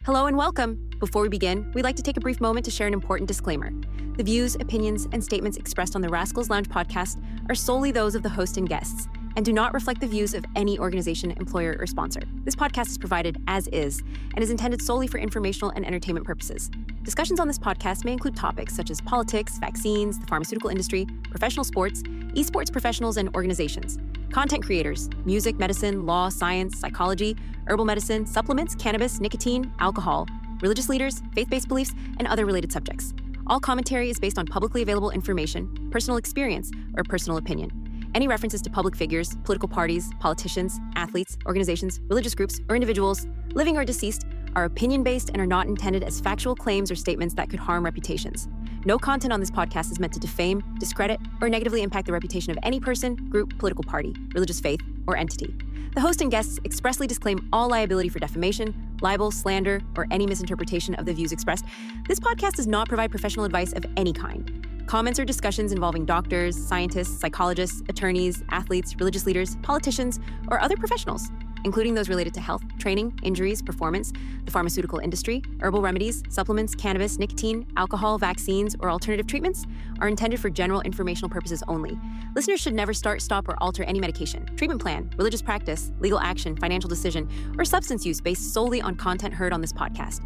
Hello and welcome. Before we begin, we'd like to take a brief moment to share an important disclaimer. The views, opinions, and statements expressed on the Rascals Lounge podcast are solely those of the host and guests and do not reflect the views of any organization, employer, or sponsor. This podcast is provided as is and is intended solely for informational and entertainment purposes. Discussions on this podcast may include topics such as politics, vaccines, the pharmaceutical industry, professional sports, esports professionals and organizations, content creators, music, medicine, law, science, psychology, herbal medicine, supplements, cannabis, nicotine, alcohol, religious leaders, faith-based beliefs, and other related subjects. All commentary is based on publicly available information, personal experience, or personal opinion. Any references to public figures, political parties, politicians, athletes, organizations, religious groups, or individuals, living or deceased, are opinion-based and are not intended as factual claims or statements that could harm reputations. No content on this podcast is meant to defame, discredit, or negatively impact the reputation of any person, group, political party, religious faith, or entity. The host and guests expressly disclaim all liability for defamation, libel, slander, or any misinterpretation of the views expressed. This podcast does not provide professional advice of any kind. Comments or discussions involving doctors, scientists, psychologists, attorneys, athletes, religious leaders, politicians, or other professionals, including those related to health, training, injuries, performance, the pharmaceutical industry, herbal remedies, supplements, cannabis, nicotine, alcohol, vaccines, or alternative treatments, are intended for general informational purposes only. Listeners should never start, stop, or alter any medication, treatment plan, religious practice, legal action, financial decision, or substance use based solely on content heard on this podcast.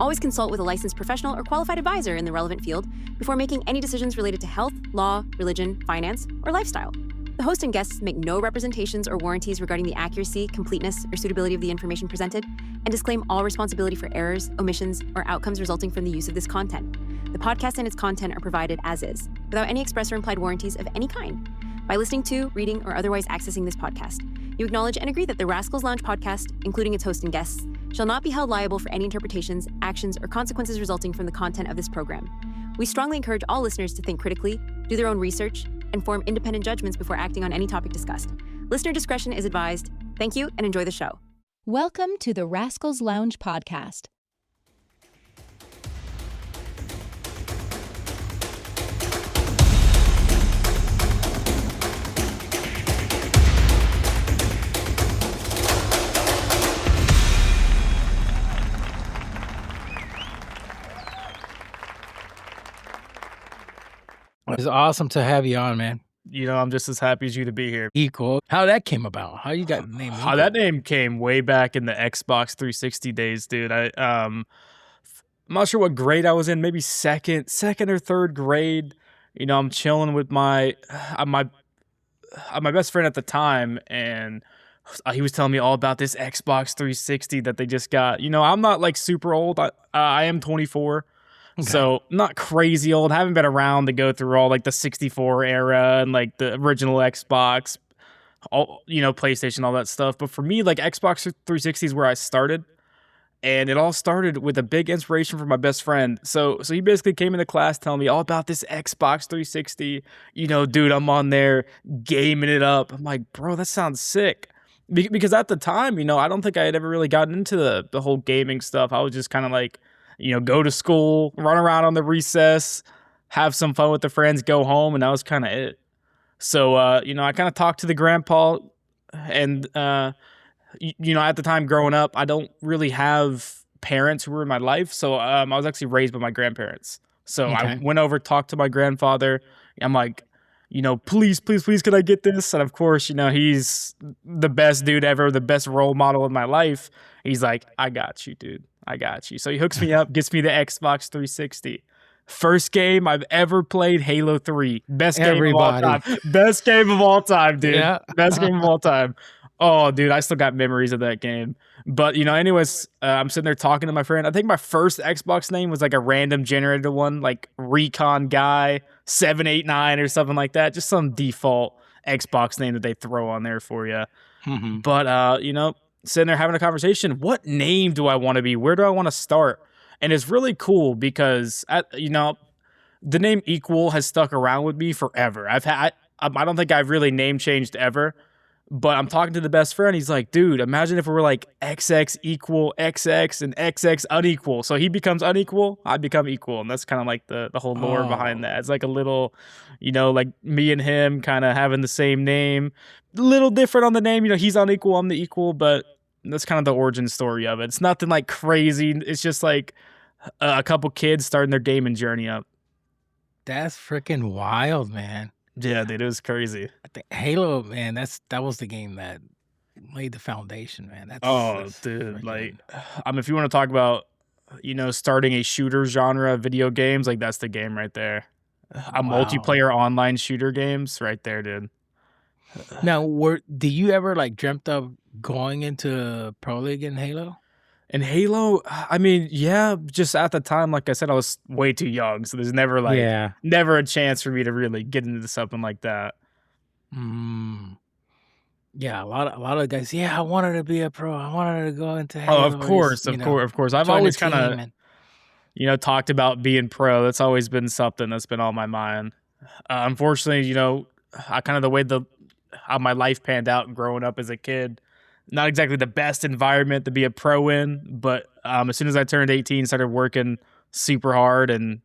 Always consult with a licensed professional or qualified advisor in the relevant field before making any decisions related to health, law, religion, finance, or lifestyle. The host and guests make no representations or warranties regarding the accuracy, completeness, or suitability of the information presented, and disclaim all responsibility for errors, omissions, or outcomes resulting from the use of this content. The podcast and its content are provided as is, without any express or implied warranties of any kind. By listening to, reading, or otherwise accessing this podcast, you acknowledge and agree that the Rascals Lounge podcast, including its host and guests, shall not be held liable for any interpretations, actions, or consequences resulting from the content of this program. We strongly encourage all listeners to think critically, do their own research, and form independent judgments before acting on any topic discussed. Listener discretion is advised. Thank you and enjoy the show. Welcome to the Rascals Lounge podcast. It's awesome to have you on, man. You know, I'm just as happy as you to be here. Equal. How that came about? How you got the name? How that name came way back in the Xbox 360 days, dude. I'm not sure what grade I was in, maybe second or third grade. You know, I'm chilling with my best friend at the time, and he was telling me all about this Xbox 360 that they just got. You know, I'm not like super old. I am 24. Okay. So not crazy old. Haven't been around to go through all like the 64 era and like the original Xbox, all, you know, PlayStation, all that stuff. But for me, like Xbox 360 is where I started. And it all started with a big inspiration from my best friend. So he basically came into class telling me all about this Xbox 360. You know, dude, I'm on there gaming it up. I'm like, bro, that sounds sick. Because at the time, you know, I don't think I had ever really gotten into the whole gaming stuff. I was just kind of like, you know, go to school, run around on the recess, have some fun with the friends, go home, and that was kind of it. So, you know, I kind of talked to the grandpa, and, you know, at the time growing up, I don't really have parents who were in my life, so I was actually raised by my grandparents. So okay. I went over, talked to my grandfather. I'm like, you know, please, could I get this? And of course, you know, he's the best dude ever, the best role model in my life. He's like, I got you, dude. I got you. So he hooks me up, gets me the Xbox 360. First game I've ever played, Halo 3. Best game of all time. Best game of all time, dude. Yeah. Best game of all time. Oh, dude, I still got memories of that game. But, you know, anyways, I'm sitting there talking to my friend. I think my first Xbox name was like a random generated one, like Recon Guy 789 or something like that. Just some default Xbox name that they throw on there for you. Mm-hmm. But, you know, sitting there having a conversation. What name do I want to be? Where do I want to start? And it's really cool because, you know, the name Equal has stuck around with me forever. I don't think I've really name changed ever. But I'm talking to the best friend. He's like, dude, imagine if we were like XX equal XX and XX unequal. So he becomes unequal, I become equal. And that's kind of like the whole lore behind that. It's like a little, you know, like me and him kind of having the same name. A little different on the name. You know, he's unequal, I'm the equal. But that's kind of the origin story of it. It's nothing like crazy. It's just like a couple kids starting their gaming journey up. That's freaking wild, man. Yeah, dude, it was crazy. I think Halo, man, that was the game that laid the foundation, man. That's Dude, like, freaking- if you want to talk about, starting a shooter genre of video games, like that's the game right there. A Wow. multiplayer online shooter games right there, dude. Now, do you ever like dreamt of going into Pro League in Halo? And Halo, I mean, yeah, just at the time, like I said, I was way too young, so there's never never a chance for me to really get into something like that. Mm. Yeah, a lot of guys. Yeah, I wanted to be a pro. I wanted to go into Halo. Oh, of course. I've always kind of, talked about being pro. That's always been something that's been on my mind. Unfortunately, the way how my life panned out growing up as a kid, not exactly the best environment to be a pro in, but as soon as I turned 18, started working super hard and,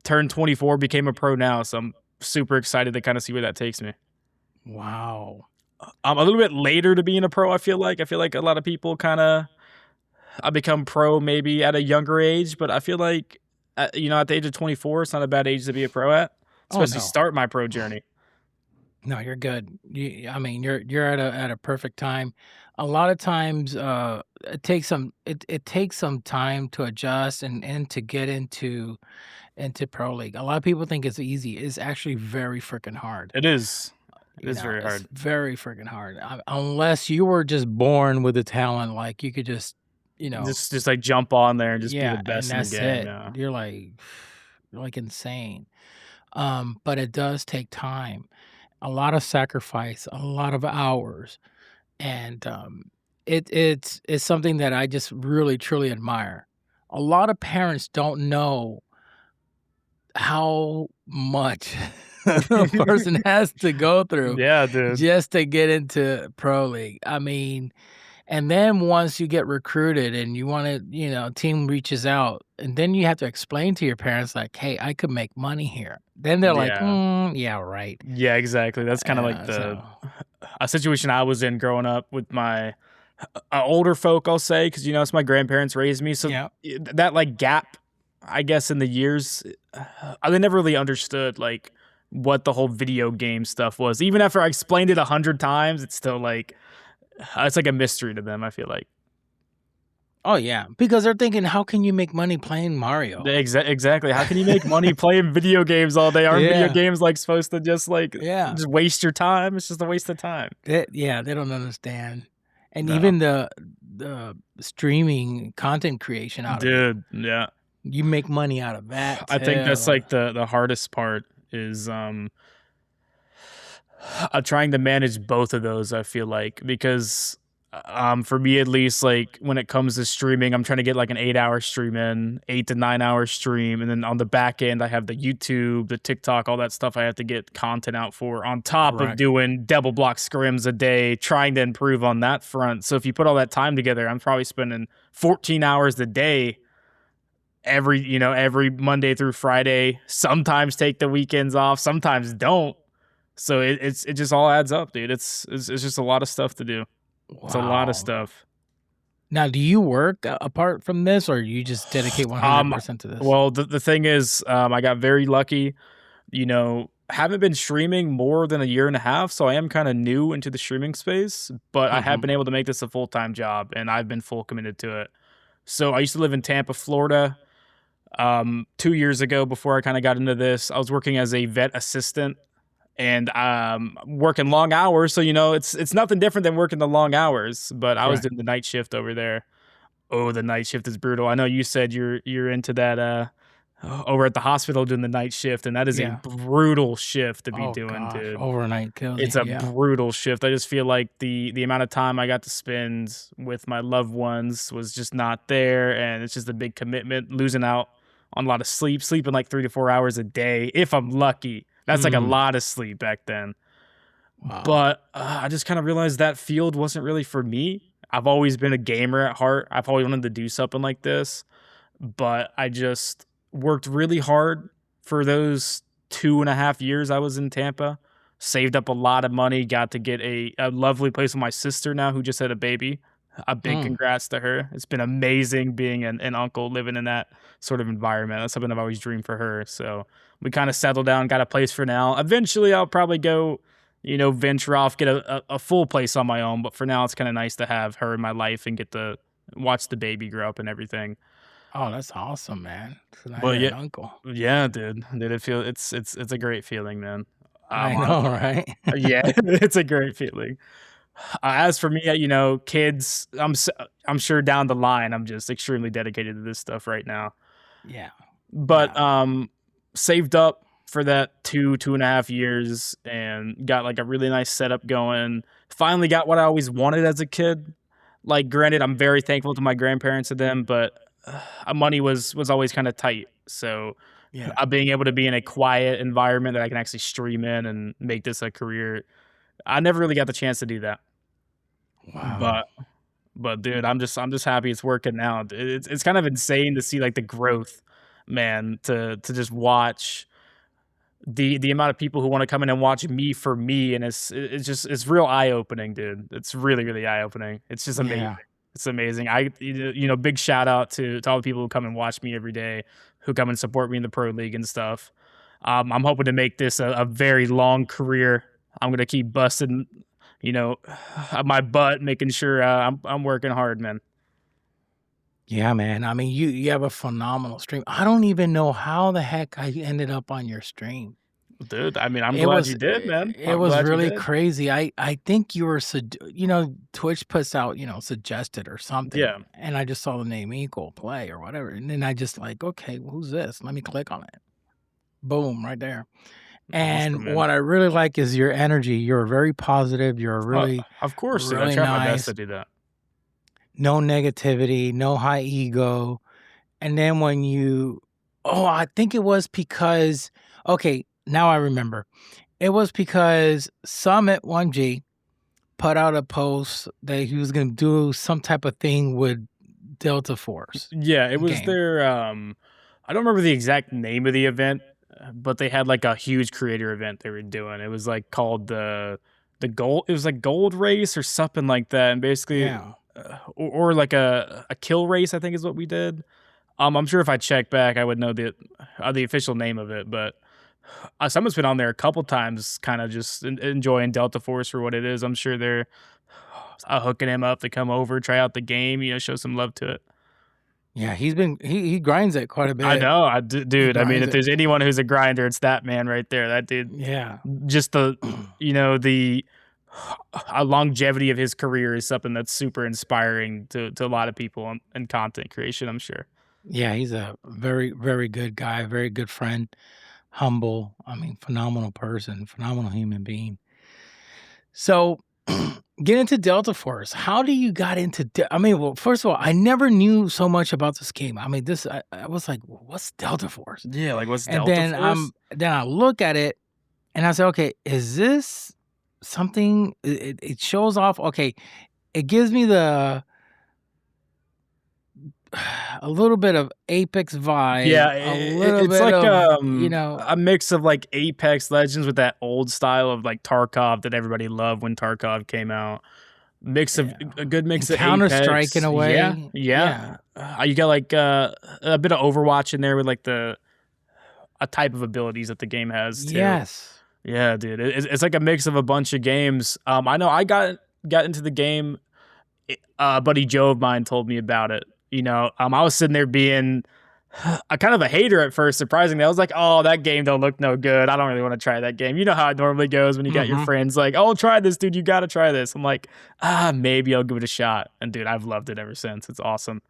turned 24, became a pro now. So I'm super excited to kind of see where that takes me. Wow. I'm a little bit later to being a pro, I feel like. I feel like a lot of people I become pro maybe at a younger age, but I feel like, at the age of 24, it's not a bad age to be a pro at, especially start my pro journey. No, you're good. You're at a perfect time. A lot of times, it takes some time to adjust and to get into Pro League. A lot of people think it's easy. It's actually very freaking hard. It is. It is very hard. It's very freaking hard. Unless you were just born with a talent, like you could just, just like jump on there and just be the best and in the game. it. You're like insane. But it does take time, a lot of sacrifice, a lot of hours, and it's something that I just really truly admire. A lot of parents don't know how much a person has to go through Yeah, dude. just to get into Pro League. I mean, and then once you get recruited and you want to, team reaches out, and then you have to explain to your parents, like, hey, I could make money here. Then they're like, yeah, right. Yeah, exactly. That's kind of like a situation I was in growing up with my older folk, I'll say, because, it's my grandparents raised me. So that like gap, I guess, in the years, they never really understood like what the whole video game stuff was. Even after I explained it 100 times, it's still like, it's like a mystery to them, I feel like. Oh, yeah, because they're thinking, how can you make money playing Mario? Exactly. How can you make money playing video games all day? Aren't video games like supposed to just just waste your time? It's just a waste of time. They don't understand. And even the streaming content creation out of it. Dude, yeah. You make money out of that. I think that's like the hardest part is trying to manage both of those, I feel like, because for me at least, like when it comes to streaming, I'm trying to get like an 8-hour stream in, 8 to 9 hour stream, and then on the back end I have the YouTube, the TikTok, all that stuff I have to get content out for, on top of doing double block scrims a day, trying to improve on that front. So if you put all that time together, I'm probably spending 14 hours a day every Monday through Friday. Sometimes take the weekends off, sometimes don't. So it just all adds up, dude. It's just a lot of stuff to do. Wow. It's a lot of stuff. Now, do you work apart from this, or you just dedicate 100% to this? Well, the thing is, I got very lucky. Haven't been streaming more than a year and a half, so I am kind of new into the streaming space. But I have been able to make this a full-time job, and I've been full committed to it. So I used to live in Tampa, Florida. 2 years ago, before I kind of got into this, I was working as a vet assistant. And working long hours, so it's nothing different than working the long hours. But I was doing the night shift over there. Oh, the night shift is brutal. I know you said you're into that over at the hospital doing the night shift, and that is a brutal shift to be doing, dude. Overnight kills. It's a brutal shift. I just feel like the amount of time I got to spend with my loved ones was just not there, and it's just a big commitment. Losing out on a lot of sleeping like 3 to 4 hours a day if I'm lucky. That's like a lot of sleep back then. Wow. But I just kind of realized that field wasn't really for me. I've always been a gamer at heart. I've always wanted to do something like this. But I just worked really hard for those 2.5 years I was in Tampa. saved up a lot of money, got to get a lovely place with my sister now who just had a baby. A big congrats to her. It's been amazing being an uncle living in that sort of environment. That's something I've always dreamed for her. So we kind of settled down, got a place for now. Eventually, I'll probably go, venture off, get a full place on my own. But for now, it's kind of nice to have her in my life and get to watch the baby grow up and everything. Oh, that's awesome, man. So now But you're yeah, an uncle. yeah, dude, it's a great feeling, man. I know, right? Yeah, it's a great feeling. As for me, kids, I'm sure down the line, I'm just extremely dedicated to this stuff right now. Yeah. But saved up for that 2.5 years and got like a really nice setup going. Finally got what I always wanted as a kid. Like, granted, I'm very thankful to my grandparents and them, but money was always kind of tight. So Yeah. being able to be in a quiet environment that I can actually stream in and make this a career, I never really got the chance to do that. Wow. But dude, I'm just happy it's working now. It's kind of insane to see like the growth, man, to just watch the amount of people who want to come in and watch me for me, and it's real eye opening, dude. It's really, really eye opening. It's just amazing. Yeah. It's amazing. Big shout out to all the people who come and watch me every day, who come and support me in the pro league and stuff. I'm hoping to make this a very long career. I'm gonna keep busting, my butt, making sure I'm working hard, man. Yeah, man. I mean, you have a phenomenal stream. I don't even know how the heck I ended up on your stream. Dude, I mean, I'm It glad was you did, man. it I'm was glad you really did. crazy. I think you were Twitch puts out, suggested or something. Yeah. And I just saw the name Equal Play or whatever. And then I just like, okay, who's this? Let me click on it. Boom, right there. And Awesome, man. what I really like is your energy. You're very positive. You're really Of course, dude. I really try my best nice. to do that. No negativity, no high ego. And then I think it was because, okay, now I remember. It was because Summit 1G put out a post that he was going to do some type of thing with Delta Force. Yeah, it was game. their I don't remember the exact name of the event, but they had like a huge creator event they were doing. It was like called the gold. It was like Gold Race or something like that, and basically, Yeah. or like a kill race, I think is what we did. I'm sure if I check back, I would know the official name of it, but someone's been on there a couple times, kind of just enjoying Delta Force for what it is. I'm sure they're hooking him up to come over, try out the game, show some love to it. Yeah, he grinds it quite a bit. I know, dude. I mean, grinds if it. there's anyone who's a grinder, it's that man right there. That dude. Yeah. Just the longevity of his career is something that's super inspiring to a lot of people in content creation, I'm sure. Yeah, he's a very, very good guy, very good friend, humble. I mean, phenomenal person, phenomenal human being. So, get into Delta Force. How do you got into? Well, first of all, I never knew so much about this game. I mean, I was like, what's Delta Force? Yeah, like what's And Delta then Force? then I look at it, and I say, okay, is this something? It shows off. Okay, it gives me a little bit of Apex vibe. Yeah, a little it's bit like of a mix of like Apex Legends with that old style of like Tarkov that everybody loved when Tarkov came out. A good mix of Counter-Strike Apex. in a way. Yeah. You got like a bit of Overwatch in there with like a type of abilities that the game has too. Yes. Yeah, dude. It's like a mix of a bunch of games. I know I got into the game. Buddy Joe of mine told me about it. I was sitting there being a kind of a hater at first, surprisingly. I was like, oh, that game don't look no good. I don't really want to try that game. You know how it normally goes when you got your friends like, oh, try this, dude. You got to try this. I'm like, maybe I'll give it a shot. And dude, I've loved it ever since. It's awesome.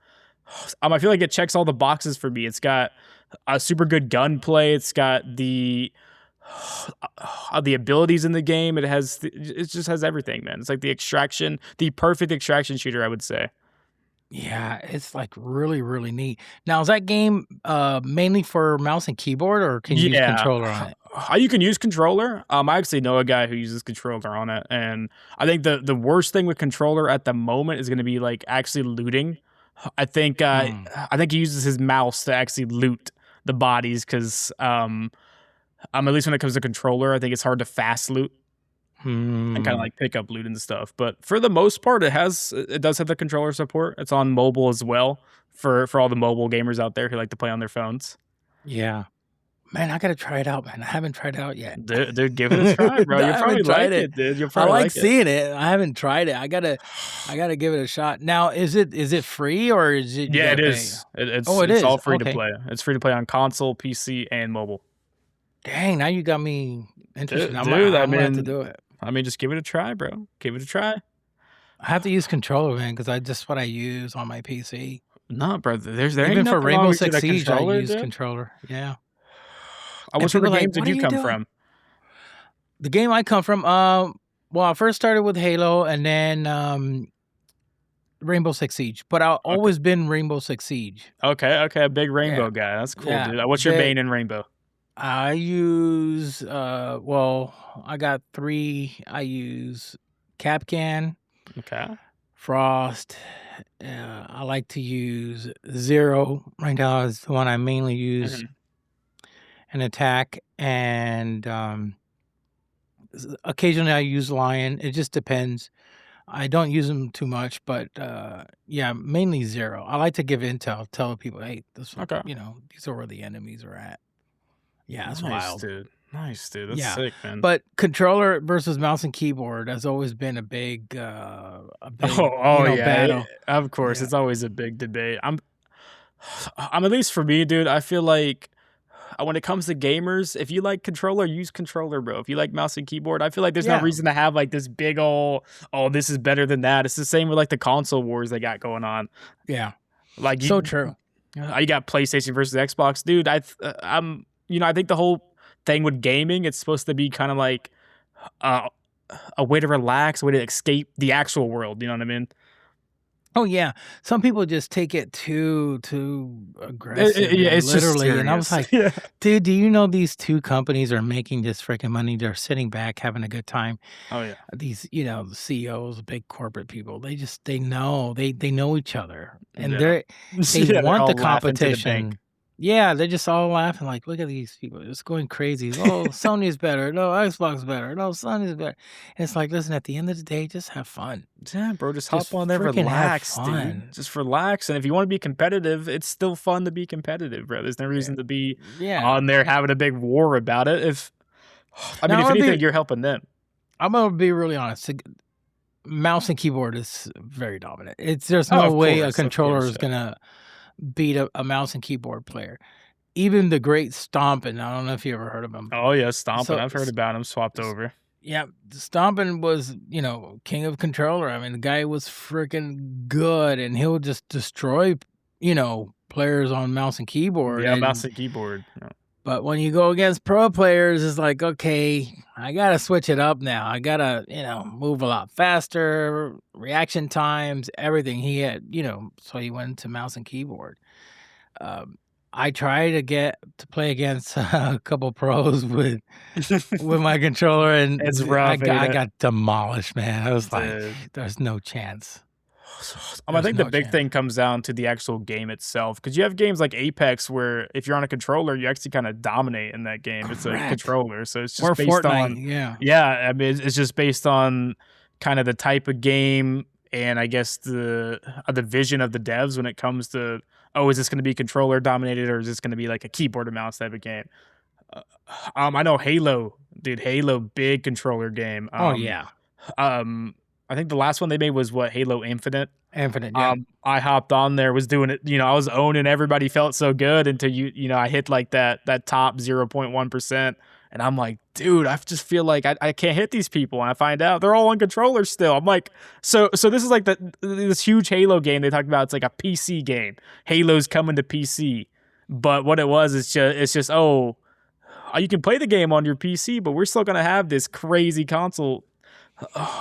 I feel like it checks all the boxes for me. It's got a super good gunplay. It's got the abilities in the game. It just has everything, man. It's like the perfect extraction shooter, I would say. Yeah, it's like really, really neat. Now, is that game mainly for mouse and keyboard, or can you use controller on it? You can use controller. I actually know a guy who uses controller on it, and I think the worst thing with controller at the moment is going to be like actually looting. I think he uses his mouse to actually loot the bodies because at least when it comes to controller, I think it's hard to fast loot and kind of Hmm. like pick up loot and stuff. But for the most part, it does have the controller support. It's on mobile as well for all the mobile gamers out there who like to play on their phones. Yeah. Man, I gotta try it out, man. I haven't tried it out yet. Dude, give it a try, bro. I You'll probably haven't tried like it. it, dude. You'll I probably like like it. seeing it. I haven't tried it. I gotta give it a shot. Now, is it free or is it? You Yeah, it gotta pay? is. It's Oh, it it's is. all free to Okay. play. It's free to play on console, PC, and mobile. Dang, now you got me interested. Dude, I'm dude, I gonna have to mean- do it. I mean, just give it a try, bro. Give it a try. I have to use controller, man, because that's what I use on my PC. No, bro. There ain't Even for nothing wrong Rainbow with Six that Siege, I controller, use dude. controller. Yeah. What And sort people of are like, games did "What you are you come doing?" from? The game I come from, well, I first started with Halo and then Rainbow Six Siege, but I've always been Rainbow Six Siege. Okay, a big Rainbow guy. That's cool, Yeah, dude. What's your they- main in Rainbow? I use well, I got 3. I use Capcan, Okay. Frost. I like to use Zero. Right now is the one I mainly use. Mhm. An Attack, and occasionally I use Lion. It just depends. I don't use them too much, but yeah, mainly Zero. I like to give intel, tell people, hey, this, Okay. these are where the enemies are at. Yeah, it's Nice, wild. dude. Nice, dude. That's Yeah, sick, man. But controller versus mouse and keyboard has always been a big Oh yeah, battle. of course. Yeah. It's always a big debate. I'm at least for me, dude. I feel like when it comes to gamers, if you like controller, use controller, bro. If you like mouse and keyboard, I feel like there's no Yeah. reason to have like this big old, oh, this is better than that. It's the same with like the console wars they got going on. Yeah, Like so true. you got PlayStation versus Xbox, dude. I'm I think the whole thing with gaming, it's supposed to be kind of like a way to relax, a way to escape the actual world. You know what I mean? Oh yeah, some people just take it too aggressive. Yeah, man, it's just literally, and I was serious. like, yeah. dude, do you know these 2 companies are making just freaking money? They're sitting back having a good time. Oh yeah. These, the CEOs, big corporate people, they know each other, and Yeah. they Yeah, they're want the all laughing to the bank. competition. Yeah, they're just all laughing like, look at these people, it's going crazy. Oh, Sony's better. No, Xbox better. No, Sony's better. And it's like, listen, at the end of the day, just have fun. Yeah, bro, just Just hop on there, freaking have relax, fun. dude. Just relax. And if you want to be competitive, it's still fun to be competitive, bro. There's no reason to be Yeah, on there having a big war about it. If Now, if I'll be- anything, you're helping them. I'm gonna be really honest. Mouse and keyboard is very dominant. There's Oh, no of way a course, of controller course, is yeah. gonna beat a mouse and keyboard player. Even the great Stompin', I don't know if you ever heard of him. Oh yeah, Stomping. So- I've heard about him. Swapped over. Yeah, Stompin' was, king of controller. I mean, the guy was freaking good, and he'll just destroy, players on mouse and keyboard. Yeah, and- mouse and keyboard. Yeah. But when you go against pro players, it's like, okay, I gotta switch it up now. I gotta, move a lot faster, reaction times, everything. He had, so he went to mouse and keyboard. I tried to get to play against a couple pros with my controller, and It's rough, I ain't it? got demolished, man. I was like, Dude. there's no chance. I There's think the no big chance. thing comes down to the actual game itself, because you have games like Apex where if you're on a controller, you actually kind of dominate in that game. It's a Correct. controller, so it's just Or based Fortnite, on yeah. I mean, it's just based on kind of the type of game and I guess the vision of the devs when it comes to, oh, is this going to be controller dominated or is this going to be like a keyboard and mouse type of game? I know Halo, dude. Halo, big controller game. Oh, yeah. I think the last one they made was Halo Infinite. Infinite, yeah. I hopped on there, was doing it. I was owning. Everybody felt so good until I hit like that top 0.1%, and I'm like, dude, I just feel like I can't hit these people. And I find out they're all on controllers still. I'm like, so this is like this huge Halo game they talked about. It's like a PC game. Halo's coming to PC, but what it was is just you can play the game on your PC, but we're still gonna have this crazy console.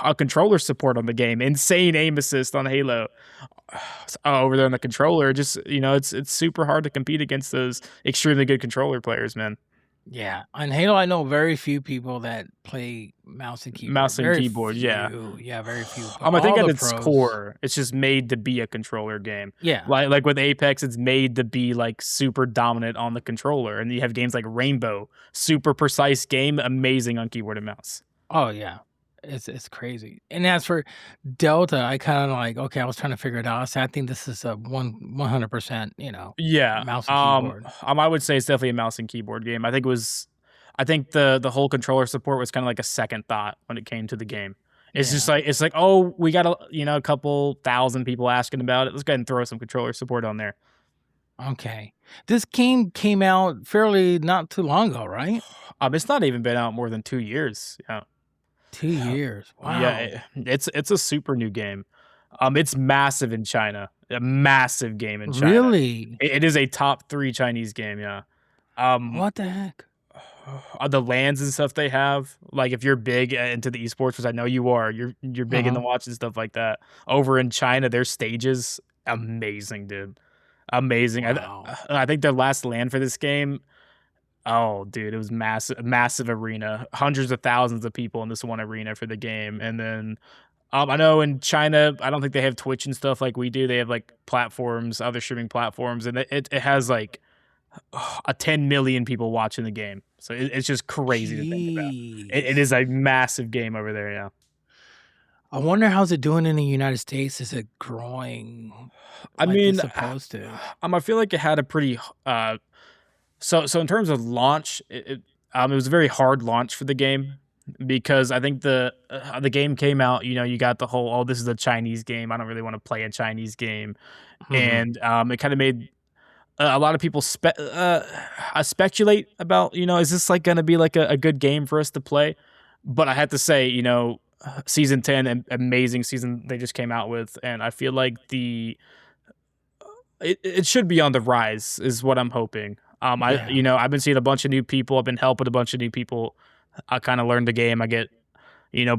A controller support on the game, insane aim assist on Halo over there on the controller. Just it's super hard to compete against those extremely good controller players, man. Yeah, on Halo, I know very few people that play mouse and keyboard. Mouse and Very keyboard, yeah. few. Yeah, very few. I think All at the its pros- core, it's just made to be a controller game. Yeah, Like with Apex, it's made to be like super dominant on the controller, and you have games like Rainbow, super precise game, amazing on keyboard and mouse. oh yeah. It's crazy. And as for Delta, I kind of like, okay, I was trying to figure it out. So I think this is a 100%, Yeah. mouse and keyboard. I would say it's definitely a mouse and keyboard game. I think the whole controller support was kind of like a second thought when it came to the game. It's just like, oh, we got a couple thousand people asking about it. Let's go ahead and throw some controller support on there. Okay. This game came out fairly not too long ago, right? It's not even been out more than 2 years. Yeah. 2 years. Wow. Yeah, it's a super new game. It's massive in China. A massive game in China. Really? It is a top 3 Chinese game, yeah. What the heck? The lands and stuff they have, like if you're big into the esports, which I know you are, you're big into watching stuff like that. Over in China, their stages, amazing, dude. Amazing. Wow. I think their last land for this game, oh, dude, it was massive arena. Hundreds of thousands of people in this one arena for the game. And then I know in China, I don't think they have Twitch and stuff like we do. They have like platforms, other streaming platforms, and it has like a 10 million people watching the game. So it's just crazy to think about. It is a massive game over there, yeah. I wonder how's it doing in the United States. Is it growing? I like mean, it's supposed to. I feel like it had a pretty so in terms of launch, it was a very hard launch for the game because I think the game came out. You got the whole, oh, this is a Chinese game. I don't really want to play a Chinese game, and it kind of made a lot of people speculate about, is this like going to be like a good game for us to play? But I have to say, season 10, an amazing season they just came out with, and I feel like it should be on the rise is what I'm hoping. I've been seeing a bunch of new people. I've been helping a bunch of new people. I kind of learned the game. I get,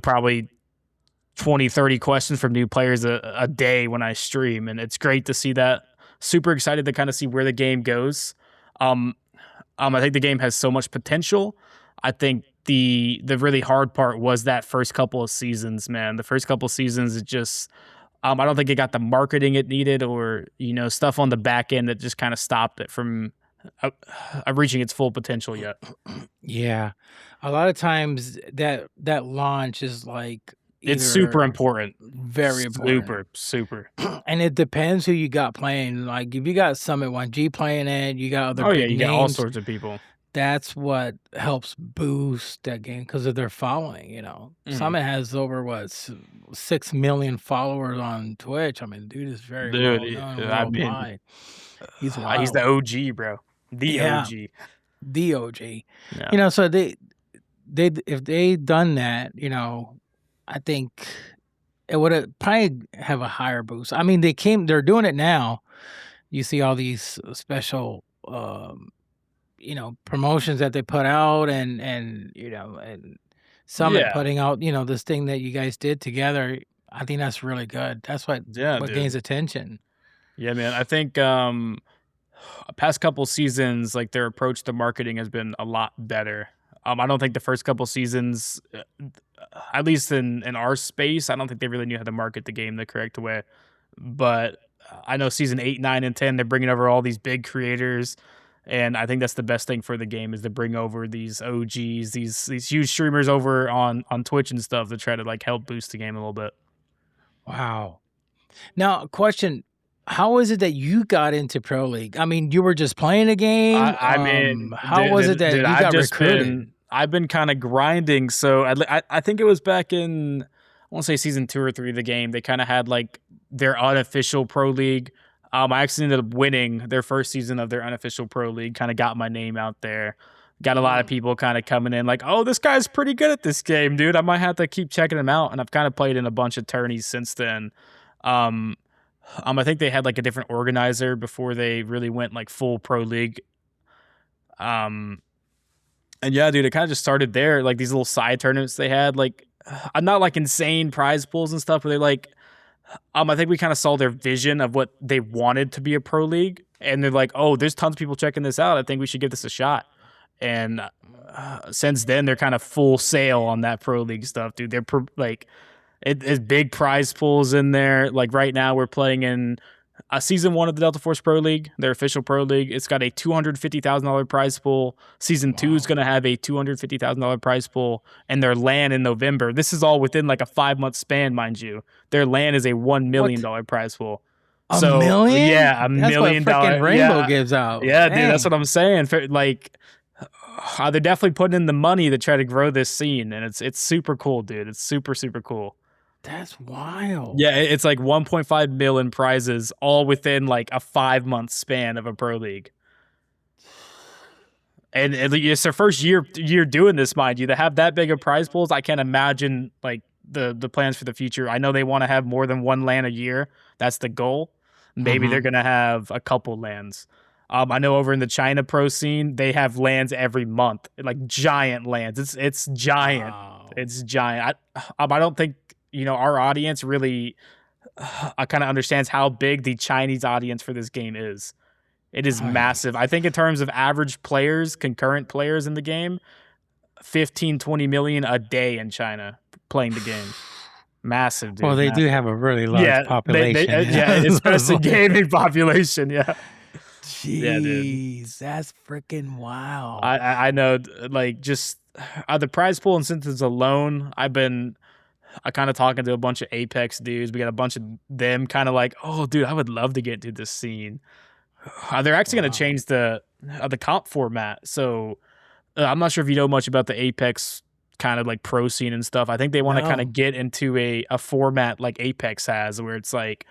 probably 20, 30 questions from new players a day when I stream, and it's great to see that. Super excited to kind of see where the game goes. I think the game has so much potential. I think the really hard part was that first couple of seasons, man. The first couple of seasons, it just I don't think it got the marketing it needed, or stuff on the back end that just kind of stopped it from reaching its full potential yet. Yeah, a lot of times that launch is like it's super important, very important, super. And it depends who you got playing. Like if you got Summit 1G playing it, you got other big you names, got all sorts of people. That's what helps boost that game because of their following. Summit has over 6 million followers on Twitch. I mean, dude is very well known worldwide. He's the OG, bro. OG. The OG. Yeah. So they if they done that, I think it would probably have a higher boost. I mean, they're doing it now. You see all these special promotions that they put out, and Summit putting out, this thing that you guys did together. I think that's really good. That's what gains attention. Yeah, man. I think past couple seasons, like their approach to marketing has been a lot better. I don't think the first couple seasons, at least in our space, I don't think they really knew how to market the game the correct way. But I know season 8, 9, and 10, they're bringing over all these big creators. And I think that's the best thing for the game is to bring over these OGs, these huge streamers over on Twitch and stuff to try to like help boost the game a little bit. Wow. Now, question. How is it that you got into Pro League? I mean, you were just playing a game. How was it that you got recruited? I've been kind of grinding. So I think it was back in, I want to say season 2 or 3 of the game. They kind of had like their unofficial Pro League. I actually ended up winning their first season of their unofficial Pro League. Kind of got my name out there. Got a lot of people kind of coming in like, oh, this guy's pretty good at this game, dude. I might have to keep checking him out. And I've kind of played in a bunch of tourneys since then. I think they had like a different organizer before they really went like full Pro League. And yeah, dude, it kind of just started there. Like these little side tournaments they had, like I'm not like insane prize pools and stuff, but they like, I think we kind of saw their vision of what they wanted to be a pro league. And they're like, oh, there's tons of people checking this out. I think we should give this a shot. And since then, they're kind of full sail on that pro league stuff, dude. They're like, it's big prize pools in there. Like right now, we're playing in Season 1 of the Delta Force Pro League, their official pro league, it's got a $250,000 prize pool. Season 2 is going to have a $250,000 prize pool, and their LAN in November. This is all within like a 5-month span, mind you. Their LAN is a $1 million prize pool. A million? Yeah, That's $1 million. what freaking Rainbow gives out. Yeah, Dang. dude, that's what I'm saying. Like, they're definitely putting in the money to try to grow this scene, and it's super cool, dude. It's super, super cool. That's wild. Yeah, it's like 1.5 million prizes all within like a 5-month span of a pro league. And it's their first year doing this, mind you. They have that big of prize pools. I can't imagine like the plans for the future. I know they want to have more than one LAN a year. That's the goal. Maybe they're going to have a couple LANs. I know over in the China pro scene, they have LANs every month, like giant LANs. It's giant. Wow. It's giant. I don't think, our audience really kind of understands how big the Chinese audience for this game is. It is massive. I think in terms of average players, concurrent players in the game, 15, 20 million a day in China playing the game. Massive, dude. Well, they do have a really large population. Especially gaming population, yeah. Jeez, that's freaking wow. I know, like, just the prize pool incentives alone, I kind of talking to a bunch of Apex dudes. We got a bunch of them kind of like, oh, dude, I would love to get into this scene. They're actually going to change the comp format. So I'm not sure if you know much about the Apex kind of like pro scene and stuff. I think they want to kind of get into a format like Apex has, where it's like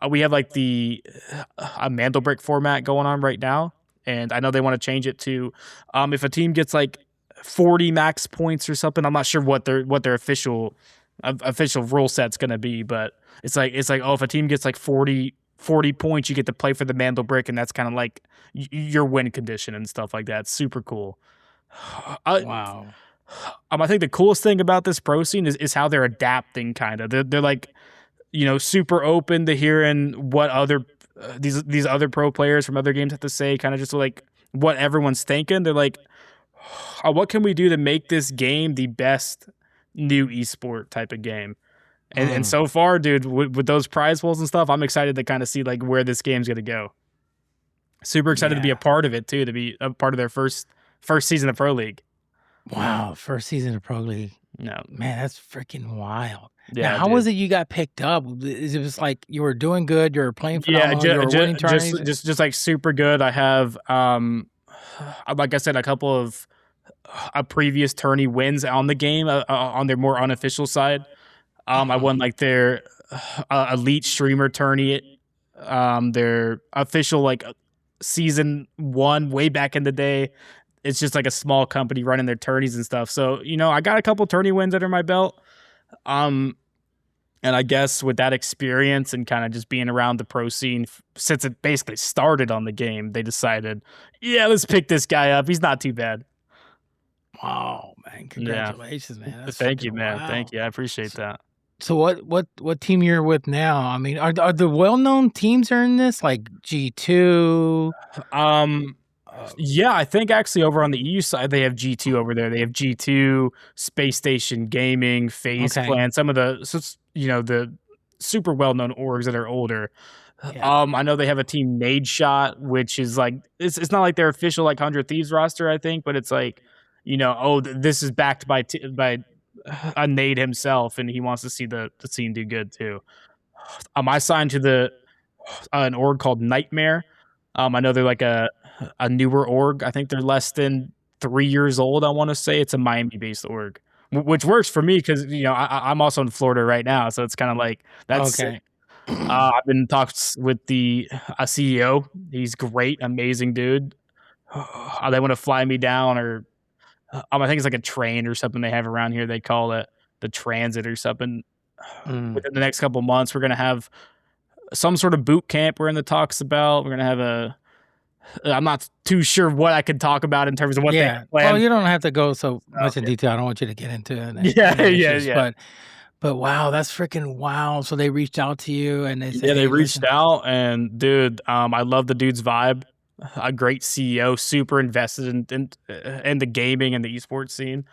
we have like a Mandelbrick format going on right now. And I know they want to change it to if a team gets like 40 max points or something. I'm not sure what their official rule set's going to be, but it's like if a team gets like 40 points, you get to play for the Mandelbrick, and that's kind of like your win condition and stuff like that. It's super cool. Wow. I think the coolest thing about this pro scene is how they're adapting. Kind of, they're like, super open to hearing what other these other pro players from other games have to say. Kind of just like what everyone's thinking. They're like, what can we do to make this game the best new esport type of game? And so far, dude, with those prize pools and stuff, I'm excited to kind of see like where this game's gonna go. Super excited to be a part of it too, to be a part of their first season of Pro League. Wow, first season of Pro League. No, man, that's freaking wild. Yeah, now, how was it you got picked up? It was like you were doing good, you were playing phenomenal, you were winning tourneys? Just like super good. I have, like I said, a couple of previous tourney wins on the game on their more unofficial side. I won like their elite streamer tourney, their official like season 1 way back in the day. It's just like a small company running their tourneys and stuff. So, I got a couple tourney wins under my belt. And I guess with that experience and kind of just being around the pro scene since it basically started on the game, they decided, let's pick this guy up. He's not too bad. Wow, man. Congratulations, man. That's Thank you, man. Wow. Thank you. I appreciate that. So what team you're with now? I mean, are the well-known teams are in this, like G2? Yeah, I think actually over on the EU side, they have G2 over there. They have G2, Space Station Gaming, FaZe Clan, some of the, the super well-known orgs that are older. Yeah. I know they have a team Nadeshot, which is like, it's not like their official like 100 Thieves roster, I think, but it's like, this is backed by a Nade himself, and he wants to see the scene do good too. I signed to an org called Nightmare. I know they're like a newer org. I think they're less than 3 years old. I want to say it's a Miami-based org, which works for me because I'm also in Florida right now, so it's kind of like that's okay. I've been in talks with the CEO. He's great, amazing dude. They want to fly me down, or I think it's like a train or something they have around here. They call it the transit or something. Within the next couple months, we're gonna have some sort of boot camp we're in the talks about. We're going to have I'm not too sure what I can talk about in terms of what they plan. Well, you don't have to go so much in detail. I don't want you to get into it. Yeah. But wow, that's freaking wow. So they reached out to you and they said, they reached out, and dude, I love the dude's vibe. A great CEO, super invested in the gaming and the esports scene.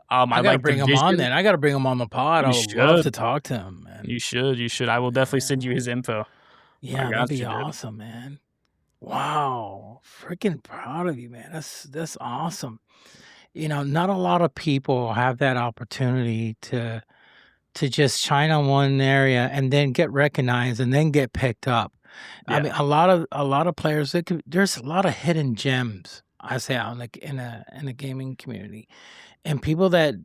I gotta bring him on then. I gotta bring him on the pod. I would love to talk to him, man. You should. I will definitely send you his info. Yeah, that'd got be you, dude. awesome, man. Wow. Freaking proud of you, man. That's awesome. Not a lot of people have that opportunity to just shine on one area and then get recognized and then get picked up. I mean, Yeah. a lot of players, there's a lot of hidden gems, I say, out in a gaming community, and people that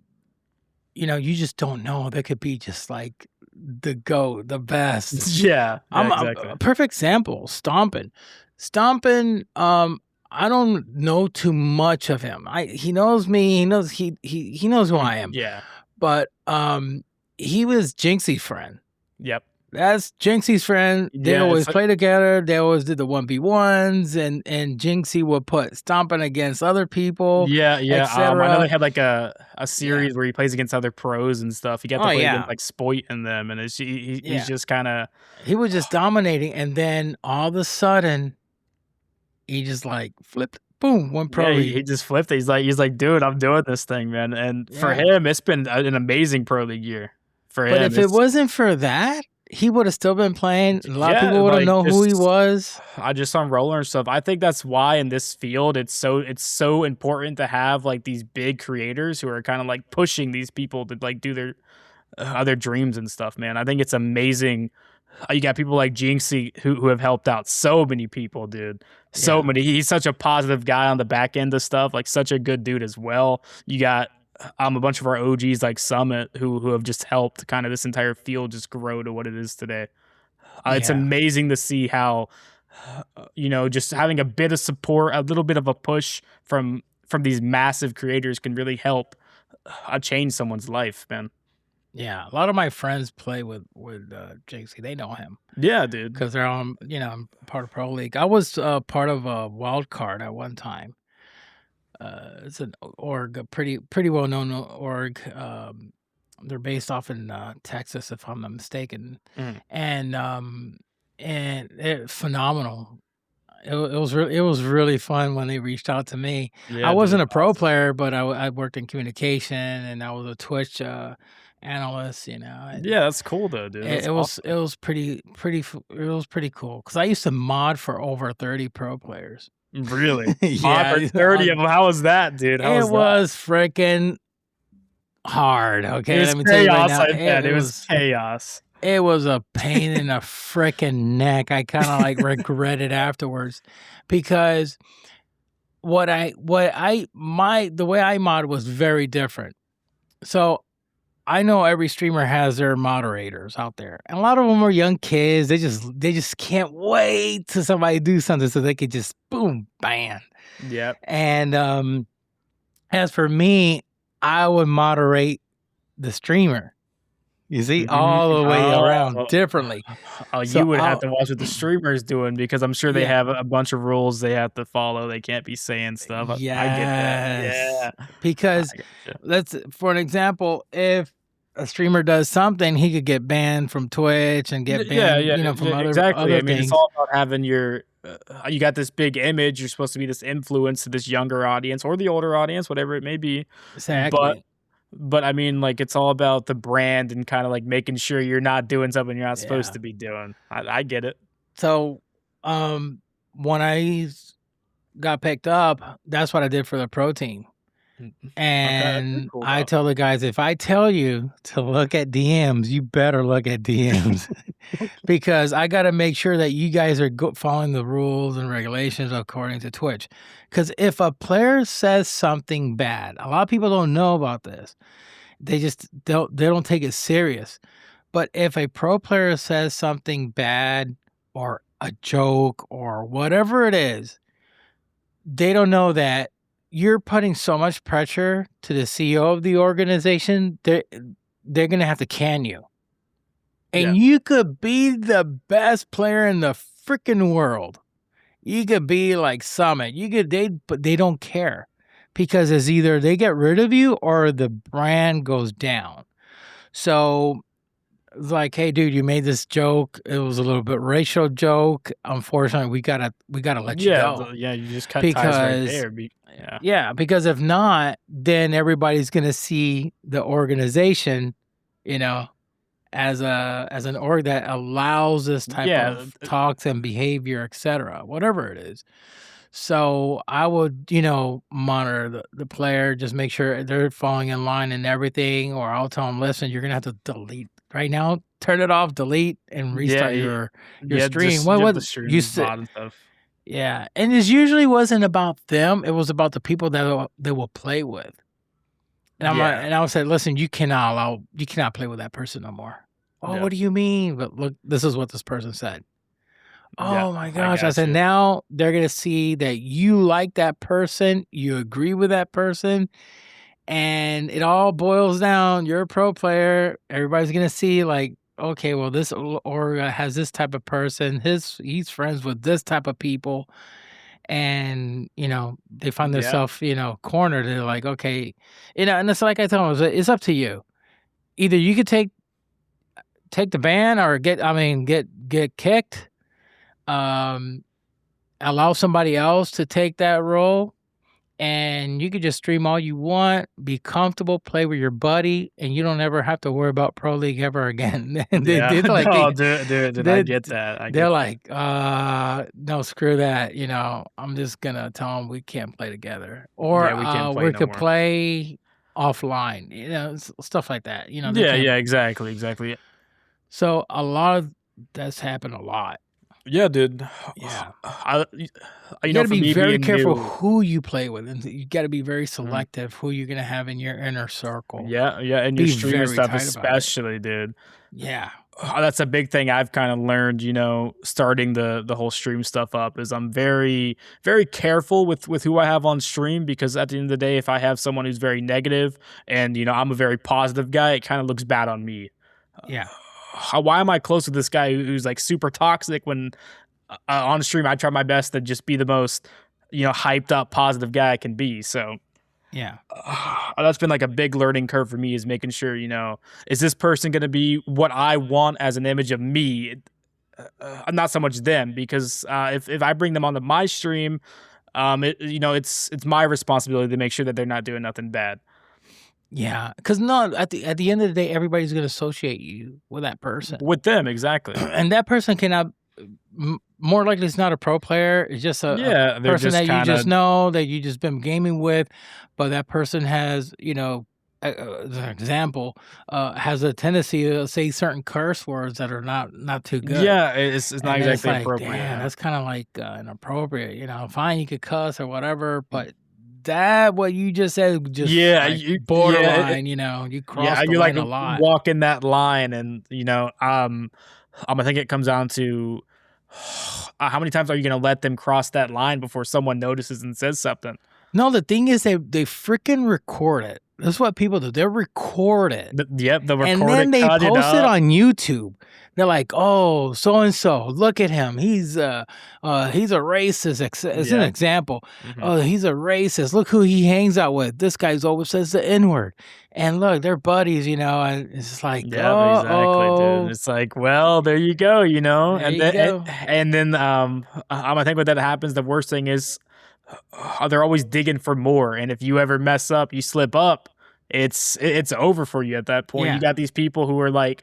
you just don't know. They could be just like the GOAT, the best. Yeah. I'm Exactly. a perfect example. Stompin. I don't know too much of him. He knows me. He knows he knows who I am. Yeah. But he was Jinxie's friend. Yep. That's Jinxie's friend. They Yeah, always it's like play together. They always did the 1v1s, and Jinxie would put Stompin against other people, yeah, I know etc. they had like a Yeah. series where he plays against other pros and stuff. He got to Oh play yeah, against like Spoit and them, and he's yeah. just kind of He was just dominating, and then all of a sudden, he just like flipped, boom, went pro yeah, league. he just flipped it. He's like, dude, I'm doing this thing, man. And for Yeah. him, it's been an amazing pro league year. For But him, if it it's wasn't for that, he would have still been playing. A lot of yeah, people would have like known who he just was. I just on roller and stuff. I think that's why in this field it's so important to have like these big creators who are kind of like pushing these people to like do their other dreams and stuff, man. I think it's amazing. You got people like Jinxie who have helped out so many people, dude. So Yeah. many. He's such a positive guy on the back end of stuff, like such a good dude as well. You got a bunch of our OGs like Summit who have just helped kind of this entire field just grow to what it is today. It's Yeah. amazing to see how just having a bit of support, a little bit of a push from these massive creators can really help change someone's life, man. Yeah. A lot of my friends play with Jinxie. They know him Yeah, dude. because they're on, I'm part of Pro League. I was part of a wild card at one time. It's an org, a pretty well known org. They're based off in Texas, if I'm not mistaken, Mhm. and it phenomenal. It was really fun when they reached out to me. Yeah, I dude. wasn't a pro player, but I worked in communication and I was a Twitch analyst. And Yeah, that's cool though, dude. That's it was awesome. pretty cool because I used to mod for over 30 pro players. Really. Yeah, For 30 of them. How was that, dude? How it was that? was freaking hard. It Okay, was let me tell you right chaos, now. I bet. It was chaos. It was a pain in the freaking neck. I kind of like regret it afterwards because the way I mod was very different. So I know every streamer has their moderators out there, and a lot of them are young kids. They just can't wait till somebody do something so they could just boom, bam. Yep. And as for me, I would moderate the streamer. You see, all the way around differently. Oh, So you would have I'll- to watch what the streamer's doing because I'm sure they Yeah. have a bunch of rules they have to follow. They can't be saying stuff. I get that. Yes. Yeah. Because let's, for an example, if a streamer does something, he could get banned from Twitch and get banned, from other exactly. other I mean, things. it's all about having your. You got this big image. You're supposed to be this influence to this younger audience or the older audience, whatever it may be. Exactly. But I mean, like, it's all about the brand and kind of like making sure you're not doing something you're not supposed Yeah. to be doing. I get it. So, when I got picked up, that's what I did for the pro team. And cool, I though. tell the guys, if I tell you to look at DMs, you better look at DMs because I got to make sure that you guys are following the rules and regulations according to Twitch. Because if a player says something bad, a lot of people don't know about this. They just don't take it serious. But if a pro player says something bad or a joke or whatever it is, they don't know that you're putting so much pressure to the CEO of the organization, they're going to have to can you. And you could be the best player in the freaking world. You could be like Summit. But they don't care because it's either they get rid of you or the brand goes down. So it's like, hey, dude, you made this joke. It was a little bit racial joke. Unfortunately, we gotta let you go. You just cut ties right there. Yeah, because if not, then everybody's gonna see the organization, as an org that allows this type of talks and behavior, etc., whatever it is. So I would, monitor the player, just make sure they're falling in line and everything, or I'll tell them, listen, you're gonna have to delete right now, turn it off, delete, and restart your stream. What the stream you bot said? and stuff. Yeah, and it usually wasn't about them; it was about the people that they will play with. And I would say, listen, you cannot play with that person no more. Oh, what do you mean? But look, this is what this person said. Oh my gosh. I said, now they're going to see that you like that person, you agree with that person, and it all boils down. You're a pro player. Everybody's going to see like, okay, well, this org has this type of person. He's friends with this type of people. And, they find themselves, cornered. They're like, okay, and it's like I told them, it's up to you. Either you could take the ban or get kicked. Allow somebody else to take that role, and you could just stream all you want, be comfortable, play with your buddy, and you don't ever have to worry about Pro League ever again. Dude, I get that. They're like, no, screw that. I'm just gonna tell them we can't play together, or we could play offline. Stuff like that. Exactly. So a lot of that's happened a lot. Yeah, dude. Yeah. You got to be very careful who you play with, and you got to be very selective who you're going to have in your inner circle. Yeah, and your streamer stuff especially, dude. Yeah. That's a big thing I've kind of learned, starting the whole stream stuff up, is I'm very, very careful with who I have on stream, because at the end of the day, if I have someone who's very negative and, I'm a very positive guy, it kind of looks bad on me. Yeah. Why am I close with this guy who's like super toxic when on stream I try my best to just be the most, hyped up positive guy I can be. So yeah, that's been like a big learning curve for me, is making sure, is this person going to be what I want as an image of me? Not so much them, because if I bring them onto my stream, it's my responsibility to make sure that they're not doing nothing bad. Yeah, because at the end of the day, everybody's going to associate you with that person. With them, exactly. And that person cannot, more likely it's not a pro player. It's just a person that you just know, that you just been gaming with. But that person has, as an example, has a tendency to say certain curse words that are not too good. Yeah, it's not exactly like, appropriate. Damn, that's kind of like inappropriate. Fine, you could cuss or whatever, but that what you just said, just borderline. You crossed the line a lot. Walking that line, and I think it comes down to how many times are you going to let them cross that line before someone notices and says something? No, the thing is they freaking record it. That's what people do. They record it. They'll record and then they post it on YouTube. They're like, oh, so and so, look at him. He's a racist. As an example, oh, he's a racist. Look who he hangs out with. This guy's always says the N-word. And look, they're buddies, and it's just like, exactly, dude. It's like, well, there you go, and then I think when that happens, the worst thing is they're always digging for more. And if you ever mess up, you slip up, it's over for you at that point. Yeah. You got these people who are like,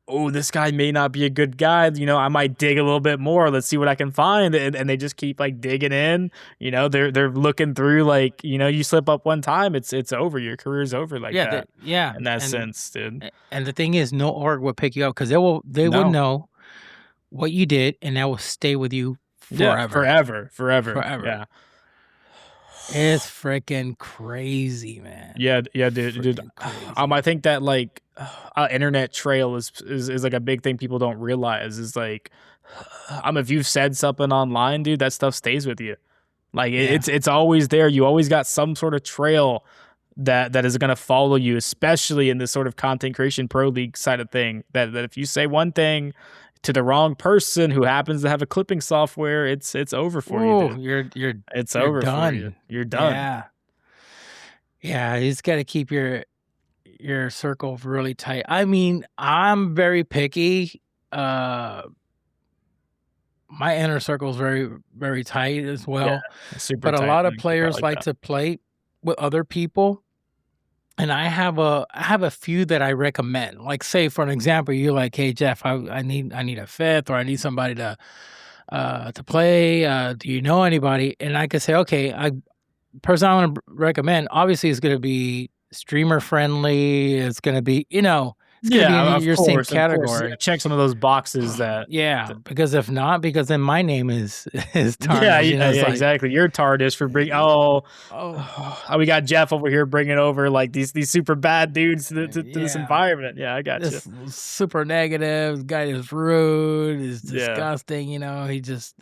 oh, this guy may not be a good guy. I might dig a little bit more. Let's see what I can find. And they just keep like digging in. They're looking through, like, you slip up one time, it's over. Your career's over like that. In that sense, dude. And the thing is, no org will pick you up, because they will know what you did, and that will stay with you forever. Yeah, forever. Yeah. It's freaking crazy, man. Yeah, dude. I think that like internet trail is like a big thing people don't realize. Is like, if you've said something online, dude, that stuff stays with you. Like it's always there. You always got some sort of trail that is going to follow you, especially in this sort of content creation pro league side of thing. That if you say one thing to the wrong person who happens to have a clipping software, it's over for you, dude. It's over done. for you. You're done. Yeah. You just got to keep your circle really tight. I mean, I'm very picky. My inner circle is very, very tight as well. Super but tight. a lot of players like to play with other people. and I have a few that I recommend. Like, say for an example, you're like, hey Jeff, I need a fifth, or I need somebody to play. Do you know anybody? And I could say, okay, person I want to recommend obviously is going to be streamer friendly. It's going to be, it's going to be in your same category. Check some of those boxes that. Yeah, because if not, because then my name is tarnished. Yeah, exactly. You're tarnished for bringing. We got Jeff over here bringing over like these super bad dudes to this environment. Yeah, I got you. Super negative. The guy is rude. Is disgusting. He just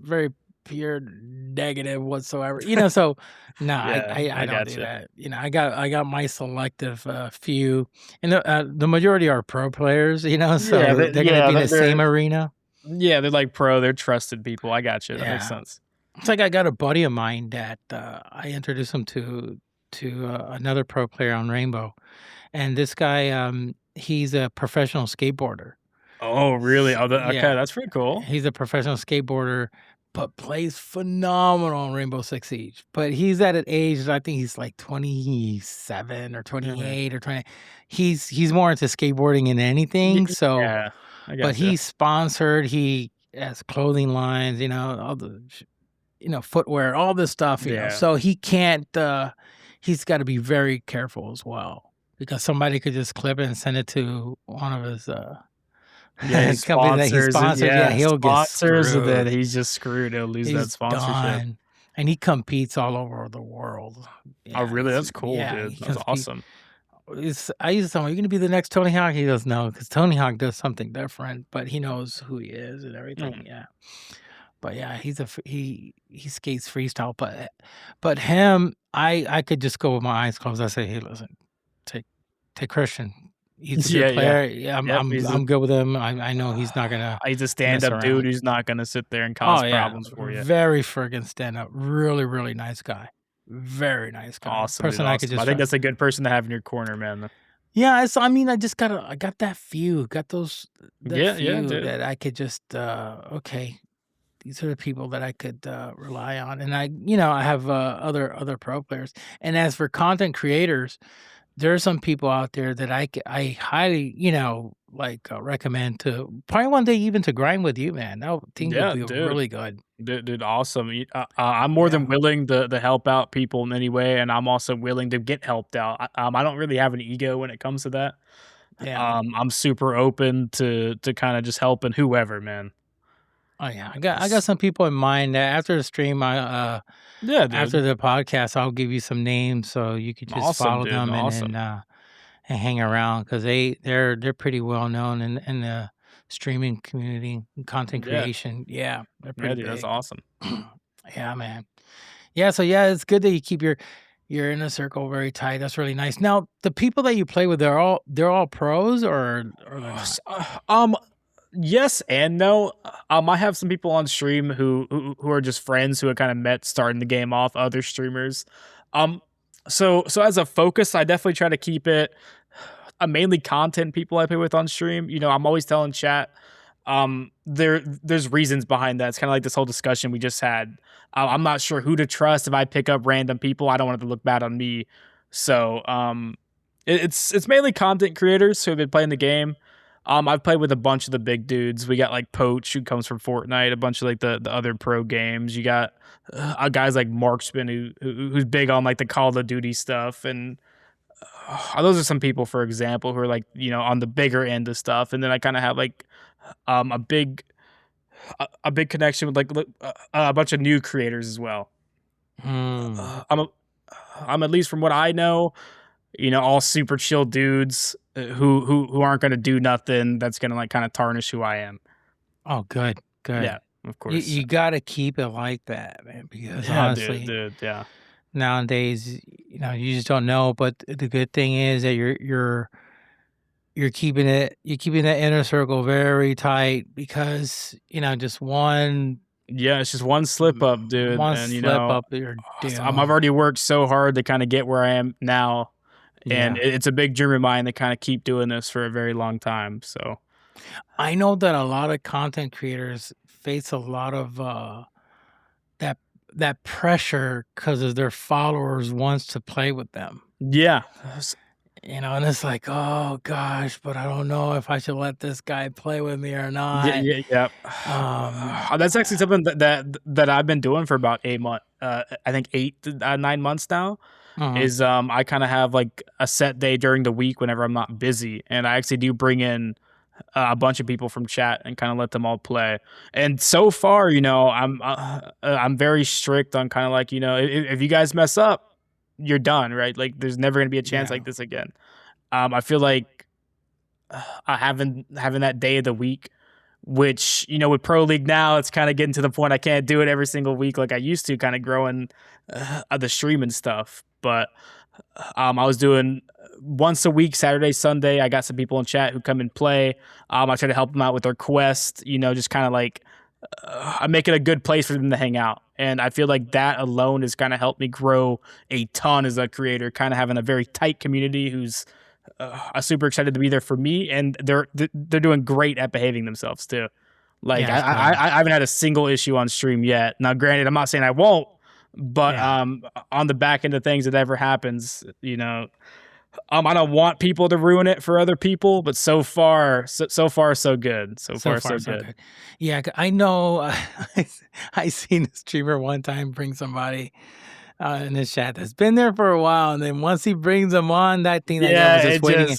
very pure negative whatsoever. So I don't do that. I got my selective few, and the majority are pro players. So they're going to be in the same arena. Yeah, they're like pro. They're trusted people. I got you. That makes sense. It's like I got a buddy of mine that I introduced him to another pro player on Rainbow, and this guy he's a professional skateboarder. Oh, really? Okay, that's pretty cool. He's a professional skateboarder, but plays phenomenal on Rainbow Six Siege. But he's at an age, I think he's like 27 or 28 or 20. He's more into skateboarding than anything. So, I but he's sponsored. He has clothing lines, all the, footwear, all this stuff. You know, so he can't. He's got to be very careful as well, because somebody could just clip it and send it to one of his. His company that he sponsors, he'll get screwed. And then he's just screwed. He'll lose that sponsorship. Done. And he competes all over the world. Yeah, oh, really? That's cool, dude. That's awesome. I used to tell him, "Are you going to be the next Tony Hawk?" He goes, "No," because Tony Hawk does something different, but he knows who he is and everything. Yeah. But yeah, he skates freestyle. But him, I could just go with my eyes closed. I say, "Hey, listen, take Christian. He's a good player. Yeah, I'm good with him. I know he's not gonna. He's a stand-up dude who's not gonna sit there and cause problems for you. Very friggin' stand-up. Really, really nice guy. Very nice guy. Awesome. Person I think that's a good person to have in your corner, man. Yeah, I just I got that few. Got those. That I could just okay. These are the people that I could rely on, and I have other pro players. And as for content creators, there are some people out there that I highly, recommend to probably one day even to grind with you, man. That thing would be really good. Dude, awesome. I'm more than willing to help out people in any way, and I'm also willing to get helped out. I don't really have an ego when it comes to that. Yeah. I'm super open to kind of just helping whoever, man. Oh yeah, I got some people in mind that after the stream, after the podcast, I'll give you some names so you could just follow them and hang around, because they're pretty well known in the streaming community and content creation. Yeah, they're pretty big. That's awesome. Yeah, man. Yeah, so it's good that you keep your inner circle very tight. That's really nice. Now, the people that you play with, they're all pros or yes and no. I have some people on stream who are just friends who I kind of met starting the game off, other streamers. So as a focus, I definitely try to keep it mainly content people I play with on stream. I'm always telling chat, there's reasons behind that. It's kind of like this whole discussion we just had. I'm not sure who to trust if I pick up random people. I don't want it to look bad on me. So it's mainly content creators who have been playing the game. I've played with a bunch of the big dudes. We got like Poach, who comes from Fortnite, a bunch of like the other pro games. You got guys like Marksman, who's big on like the Call of Duty stuff. And those are some people, for example, who are like, on the bigger end of stuff. And then I kind of have like a big connection with like a bunch of new creators as well. I'm at least from what I know, all super chill dudes who aren't going to do nothing that's going to like kind of tarnish who I am. Oh, good. Yeah, of course. You got to keep it like that, man, because honestly, dude, nowadays, you just don't know. But the good thing is that you're keeping that inner circle very tight, because just one. Yeah, it's just one slip up, dude. You're down. I've already worked so hard to kind of get where I am now. And it's a big dream of mine to kind of keep doing this for a very long time. So I know that a lot of content creators face a lot of that pressure because of their followers wants to play with them. Yeah. And it's like, oh gosh, but I don't know if I should let this guy play with me or not. Yeah. That's actually something that I've been doing for about 8 months. I think 9 months now. Is I kind of have like a set day during the week whenever I'm not busy, and I actually do bring in a bunch of people from chat and kind of let them all play. And so far, I'm very strict on kind of like, if you guys mess up, you're done, right? Like there's never going to be a chance like this again. I feel like having that day of the week, which, with Pro League now, it's kind of getting to the point I can't do it every single week like I used to, kind of growing the stream and stuff. But I was doing once a week, Saturday, Sunday. I got some people in chat who come and play. I try to help them out with their quest, just kind of like I make it a good place for them to hang out. And I feel like that alone has kind of helped me grow a ton as a creator, kind of having a very tight community who's super excited to be there for me. And they're doing great at behaving themselves too. Like I haven't had a single issue on stream yet. Now, granted, I'm not saying I won't, but on the back end of things, if that ever happens, I don't want people to ruin it for other people, but so far so good. So far so good. Yeah, I know. I seen a streamer one time bring somebody in his chat that's been there for a while, and then once he brings them on, that thing that guy was just waiting.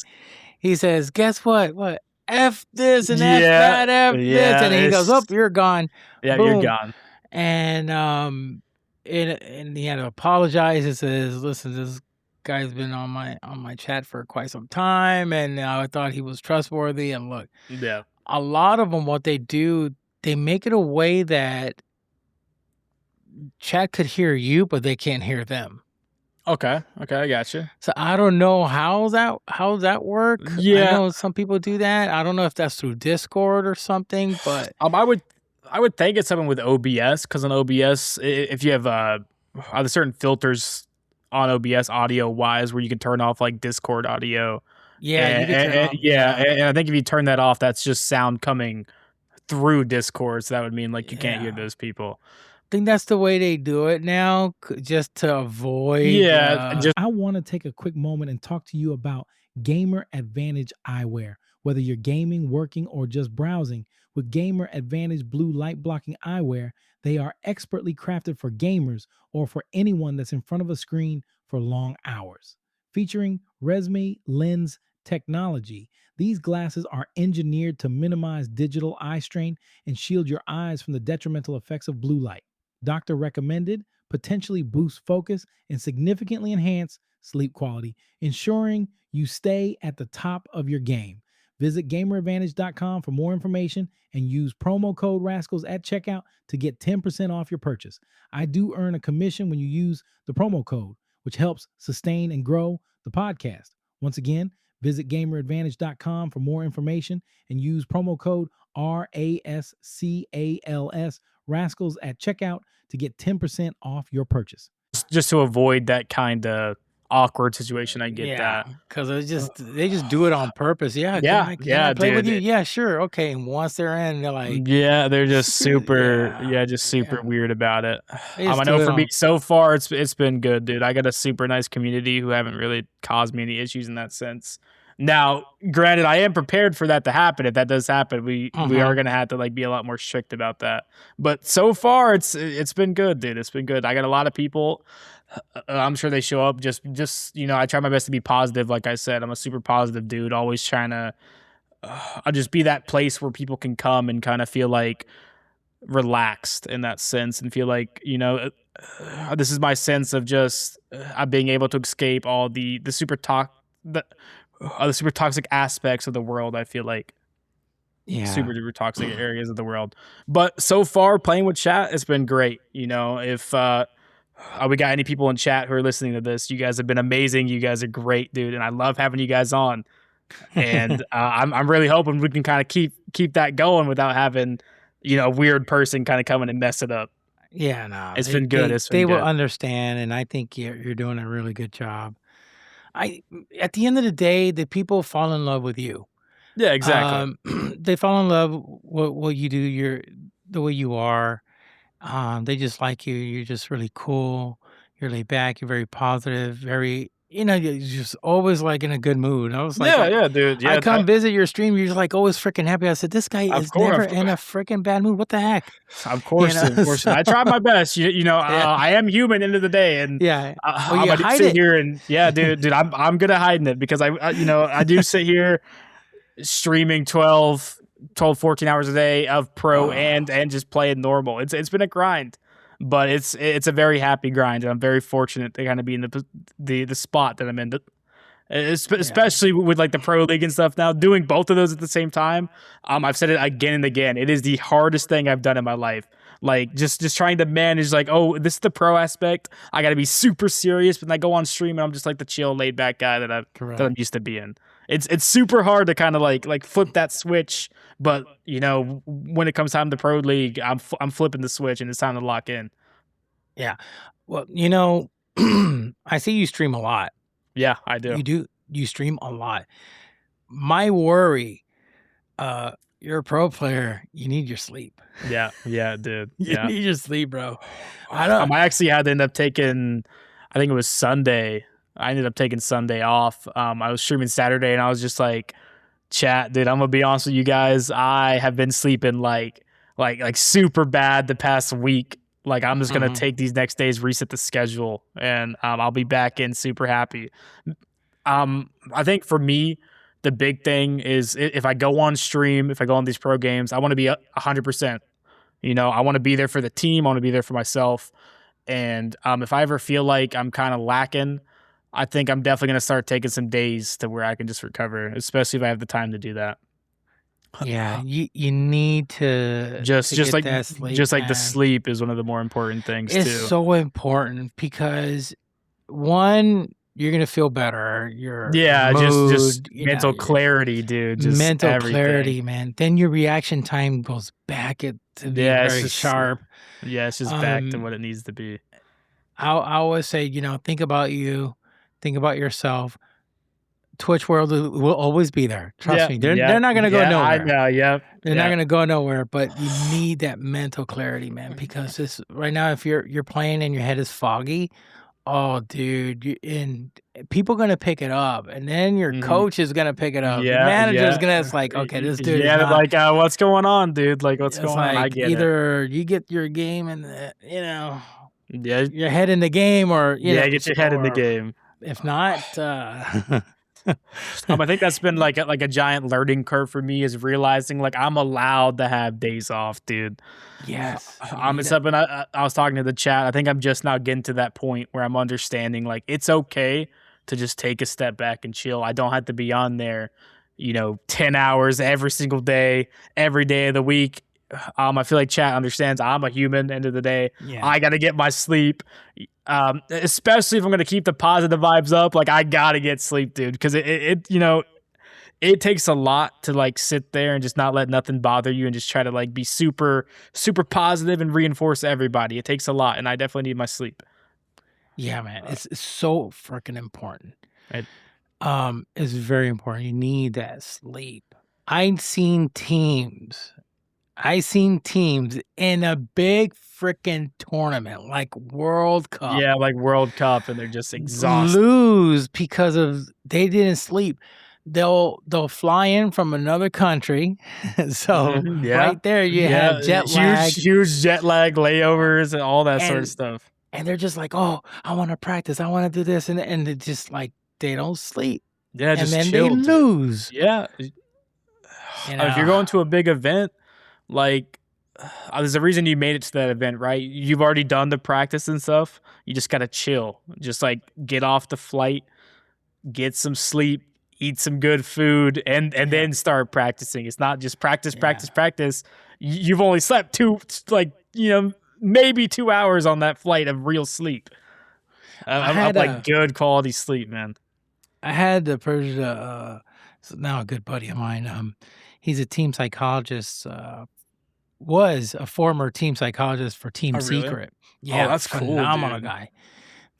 He says, "Guess what? What? F this and F that, F this," and he goes, "Oh, you're gone." Yeah, Boom. You're gone. And he had to apologize. He says, "Listen, this guy's been on my chat for quite some time, and I thought he was trustworthy." And look, a lot of them, what they do, they make it a way that chat could hear you, but they can't hear them. Okay, I got you. So I don't know how that work. Yeah, I know some people do that. I don't know if that's through Discord or something, but I would think it's something with OBS, because on OBS, if you have there's certain filters on OBS audio wise where you can turn off like Discord audio. Yeah, and I think if you turn that off, that's just sound coming through Discord, so that would mean like you can't hear those people. I think that's the way they do it now, just to avoid. I want to take a quick moment and talk to you about Gamer Advantage eyewear. Whether you're gaming, working, or just browsing, with Gamer Advantage blue light blocking eyewear, they are expertly crafted for gamers or for anyone that's in front of a screen for long hours. Featuring Resme lens technology, these glasses are engineered to minimize digital eye strain and shield your eyes from the detrimental effects of blue light. Doctor recommended, potentially boost focus and significantly enhance sleep quality, ensuring you stay at the top of your game. Visit GamerAdvantage.com for more information and use promo code Rascals at checkout to get 10% off your purchase. I do earn a commission when you use the promo code, which helps sustain and grow the podcast. Once again, visit GamerAdvantage.com for more information and use promo code RASCALS Rascals at checkout to get 10% off your purchase. Just to avoid that kind of awkward situation. I get that, because they just do it on purpose. Can I play with you? Yeah, sure, okay. And once they're in, they're like, they're just super, super weird about it. I know for me so far, it's been good, dude. I got a super nice community who haven't really caused me any issues in that sense. Now, granted, I am prepared for that to happen. If that does happen, we are gonna have to like be a lot more strict about that. But so far, it's been good, dude. It's been good. I got a lot of people. I'm sure they show up. Just I try my best to be positive. Like I said, I'm a super positive dude. Always trying to I'll just be that place where people can come and kind of feel like relaxed in that sense and feel like this is my sense of just being able to escape all the super toxic aspects of the world. I feel like super duper toxic areas of the world. But so far, playing with chat, it's been great. If we got any people in chat who are listening to this, you guys have been amazing. You guys are great, dude, and I love having you guys on. And I'm really hoping we can kind of keep that going without having a weird person kind of coming and mess it up. Yeah, no, it's been good. They will understand, and I think you're doing a really good job. At the end of the day, the people fall in love with you. Yeah, exactly. They fall in love with what you do, the way you are, They just like you. You're just really cool. You're laid back. You're very positive. Very, you're just always like in a good mood. I was like, Yeah, dude. I Yeah, come visit your stream. You're just like always freaking happy. I said, this guy of is course, never of in a freaking bad mood. What the heck? Of course, of course. So- I try my best. Yeah. I am human end of the day, and Yeah. I'm you gonna hide sit it. here and dude, I'm good at hiding it because I do sit here streaming 12, 14 hours a day of pro and just playing normal. It's been a grind, but it's a very happy grind, and I'm very fortunate to kind of be in the spot that I'm in. Especially with like the pro league and stuff now, doing both of those at the same time. I've said it again and again. It is the hardest thing I've done in my life. Like just trying to manage like, oh, this is the pro aspect. I got to be super serious, but then I go on stream and I'm just like the chill, laid back guy that I'm used to being. It's super hard to kind of like flip that switch, but when it comes time to pro league, I'm flipping the switch and it's time to lock in. Yeah. Well, I see you stream a lot. Yeah, I do. You stream a lot. My worry, you're a pro player. You need your sleep. Yeah, dude. You Yeah. need your sleep, bro. I actually had to end up taking, I think it was Sunday. I ended up taking Sunday off. I was streaming Saturday and I was just like, chat, dude, I'm gonna be honest with you guys. I have been sleeping like super bad the past week. Like I'm just gonna take these next days, reset the schedule, and I'll be back in super happy. I think for me, the big thing is if I go on stream, if I go on these pro games, I want to be 100%. I want to be there for the team. I want to be there for myself. And if I ever feel like I'm kind of lacking, I think I'm definitely gonna start taking some days to where I can just recover, especially if I have the time to do that. Yeah, you need to Just get like that sleep, the man. sleep is one of the more important things It's too. so important because one, you're gonna feel better. Your just mood, mental clarity, dude. Just mental everything. clarity, man. Then your reaction time goes back to being it's very just- sharp. Yeah, it's just back to what it needs to be. I always say, think about you, think about yourself. Twitch world will always be there. Trust me. They're not gonna go nowhere. I know. Yep. They're not gonna go nowhere, but you need that mental clarity, man. Because this right now, if you're playing and your head is foggy, oh, dude, and people gonna pick it up, and then your coach is gonna pick it up. Yeah, the manager's yeah. gonna. It's like, okay, this dude. Yeah, is not, like what's going on, dude? Like what's it's going on? I like get it. either you get your game and Yeah, your head in the game, or get your head in the or game. If not, I think that's been like a giant learning curve for me, is realizing like I'm allowed to have days off, dude. yes, It's something I was talking to the chat. I think I'm just now getting to that point where I'm understanding like it's okay to just take a step back and chill. I don't have to be on there, 10 hours every single day, every day of the week. I feel like chat understands I'm a human. End of the day, I got to get my sleep. Especially if I'm going to keep the positive vibes up, like I got to get sleep, dude, because it takes a lot to like sit there and just not let nothing bother you and just try to like be super, super positive and reinforce everybody. It takes a lot, and I definitely need my sleep. Yeah, man, it's so freaking important. Right. It's very important. You need that sleep. I've seen teams in a big freaking tournament like World Cup. Yeah, like World Cup, and they're just exhausted. Lose because of they didn't sleep. They'll fly in from another country, so right there you have jet lag, huge jet lag, layovers, and all that sort of stuff. And they're just like, "Oh, I want to practice. I want to do this," and they're just like they don't sleep. Yeah, and just then chill, they dude. lose. Yeah, if you're going to a big event, like there's a reason you made it to that event, right? You've already done the practice and stuff. You just gotta chill. Just like get off the flight, get some sleep, eat some good food, and then start practicing. It's not just practice. You've only slept maybe 2 hours on that flight of real sleep. I'm like good quality sleep, man. I had the Persia, now a good buddy of mine. He's a team psychologist. Was a former team psychologist for Team really? Secret. Yeah, that's cool, phenomenal dude. guy.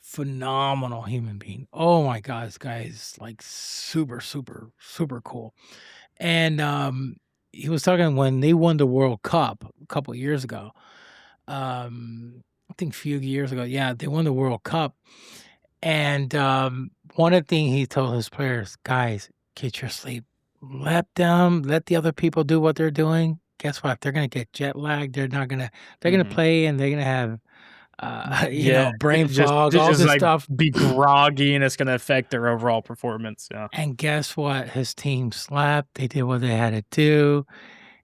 Phenomenal human being. Oh my God, this guy is like super, super, super cool. And he was talking when they won the World Cup a couple of years ago. I think a few years ago. Yeah, they won the World Cup. And one of the things he told his players, guys, get your sleep. Let the other people do what they're doing. Guess what? They're gonna get jet lagged. They're gonna Mhm. play and they're gonna have Yeah, brain just fog, all this like stuff. be groggy, and it's gonna affect their overall performance. Yeah, And guess what? His team slept. They did what they had to do.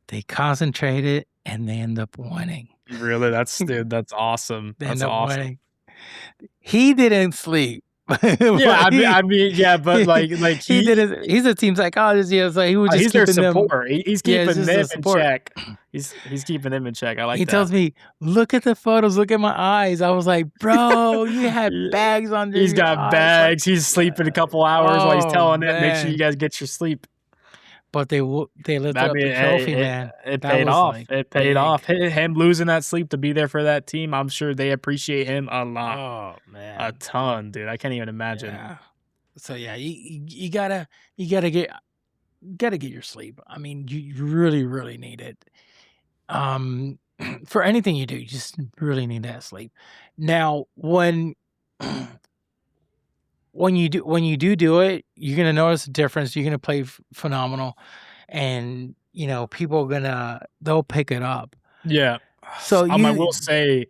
They concentrated and they end up winning. really, that's awesome. They That's end up awesome. winning. He didn't sleep. Yeah, But I mean, yeah, but like he didn't. He's a team psychologist. Yeah, so he was just he's their keeping them. support. He's Yeah, it's keeping just a them in support. check. He's keeping them in check. I like He that. tells me, "Look at the photos. Look at my eyes." I was like, "Bro, you had Yeah. bags under He's your got eyes." Like, bags. He's sleeping a couple hours while he's oh telling them, make sure you man! guys get your sleep. But they lifted I up mean, the trophy, it man. That paid was off. like It paid big. off. Him losing that sleep to be there for that team, I'm sure they appreciate him a lot, Oh a man, ton, dude. I can't even imagine. yeah. So yeah, you gotta get your sleep. I mean, you really need it. For anything you do, you just really need that sleep. Now, when you do it, you're gonna notice a difference. You're gonna play phenomenal, and people are they'll pick it up. Yeah. So I will say,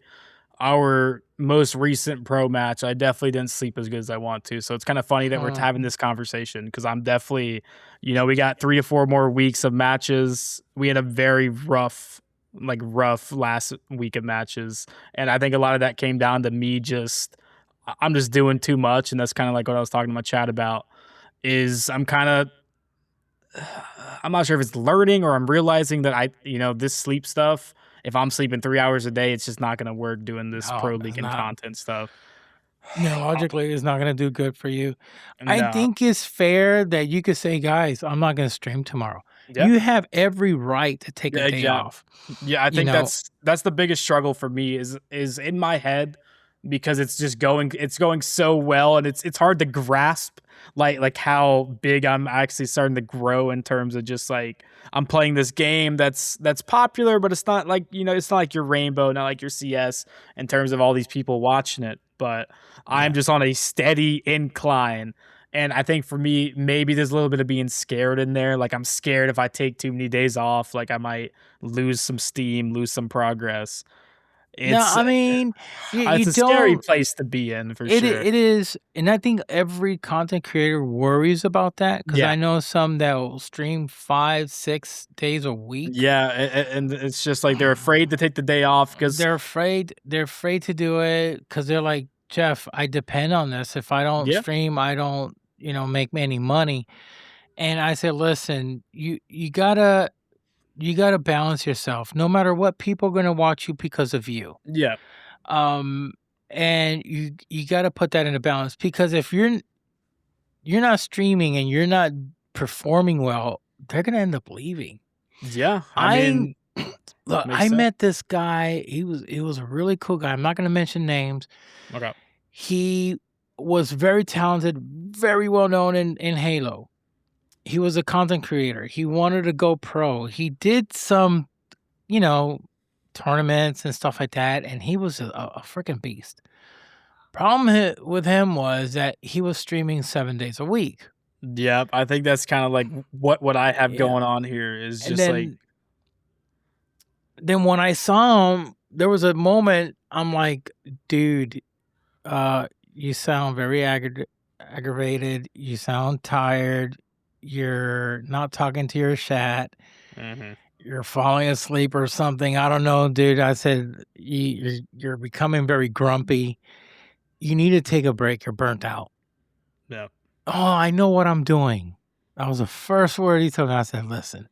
our most recent pro match, I definitely didn't sleep as good as I want to. So it's kind of funny that we're having this conversation, because I'm definitely, we got 3 to 4 more weeks of matches. We had a very rough last week of matches. And I think a lot of that came down to me I'm just doing too much. And that's kind of like what I was talking to my chat about, is I'm not sure if it's learning or I'm realizing that this sleep stuff, if I'm sleeping 3 hours a day, it's just not going to work doing this pro it's league and not. content stuff. Logically, it's not going to do good for you. I No. think it's fair that you could say, guys, I'm not going to stream tomorrow. Yeah. You have every right to take a day off. Yeah, I think that's the biggest struggle for me is in my head, because it's going so well, and it's hard to grasp like how big I'm actually starting to grow in terms of just like, I'm playing this game that's popular, but it's not like, it's not like your Rainbow, not like your CS in terms of all these people watching it, but I'm just on a steady incline. And I think for me, maybe there's a little bit of being scared in there. Like, I'm scared if I take too many days off, like I might lose some steam, lose some progress. I mean, it's a scary place to be in, for sure. It is, and I think every content creator worries about that, because I know some that will stream 5-6 days a week. Yeah, and it's just like they're afraid to take the day off because they're afraid to do it, because they're like, Jeff, I depend on this. If I don't stream, I don't make any money. And I said, listen, you gotta balance yourself. No matter what, people are gonna watch you because of you. Yeah. And you gotta put that in a balance, because if you're not streaming and you're not performing well, they're gonna end up leaving. Yeah. I mean, look, I met this guy. He was a really cool guy. I'm not gonna mention names. Okay. He was very talented, very well known in Halo. He was a content creator. He wanted to go pro. He did some, tournaments and stuff like that, and he was a freaking beast. Problem with him was that he was streaming 7 days a week. Yeah, I think that's kind of like what I have going on here, is just Then when I saw him, there was a moment I'm like, dude, you sound very aggravated. You sound tired. You're not talking to your chat. Mm-hmm. You're falling asleep or something. I don't know, dude. I said, you're becoming very grumpy. You need to take a break. You're burnt out. Yeah. Oh, I know what I'm doing. That was the first word he told me. I said, listen,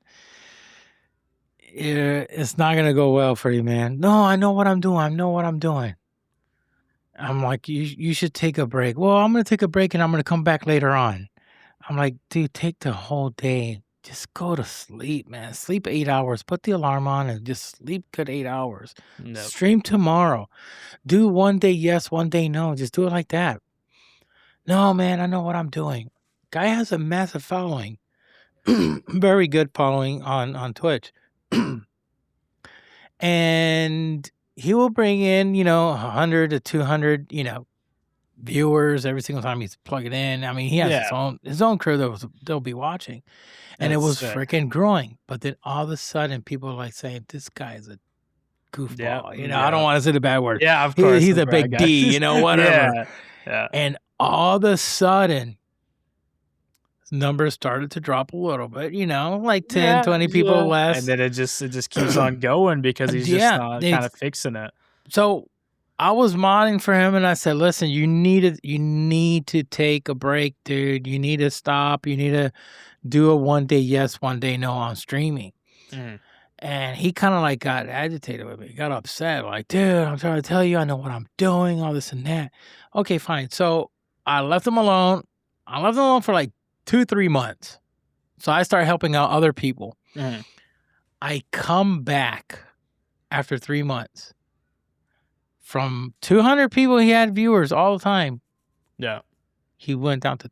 it's not going to go well for you, man. No, I know what I'm doing. I know what I'm doing. I'm like, you should take a break. Well, I'm going to take a break and I'm going to come back later on. I'm like, dude, take the whole day. Just go to sleep, man. Sleep 8 hours. Put the alarm on and just sleep good 8 hours. Nope. Stream tomorrow. Do one day yes, one day no. Just do it like that. No, man, I know what I'm doing. Guy has a massive following. Very good following on Twitch. And he will bring in, 100 to 200, viewers every single time he's plugging in. I mean, he has his own crew they'll be watching, and it was freaking growing. But then all of a sudden, people are like saying, "This guy is a goofball." I don't want to say the bad word. Yeah, of course. He's a big D, whatever. Yeah. And all of a sudden, numbers started to drop a little bit, like 10, 20 people less. And then it just keeps on going because he's just not kind of fixing it. So I was modding for him and I said, listen, you need to take a break, dude. You need to stop. You need to do a one day yes, one day no on streaming. And he kind of like got agitated with me. He got upset. Like, dude, I'm trying to tell you, I know what I'm doing, all this and that. Okay, fine. So I left him alone. I left him alone for like 2-3 months. So I started helping out other people. I come back after 3 months. From 200 people he had viewers all the time. Yeah. He went down to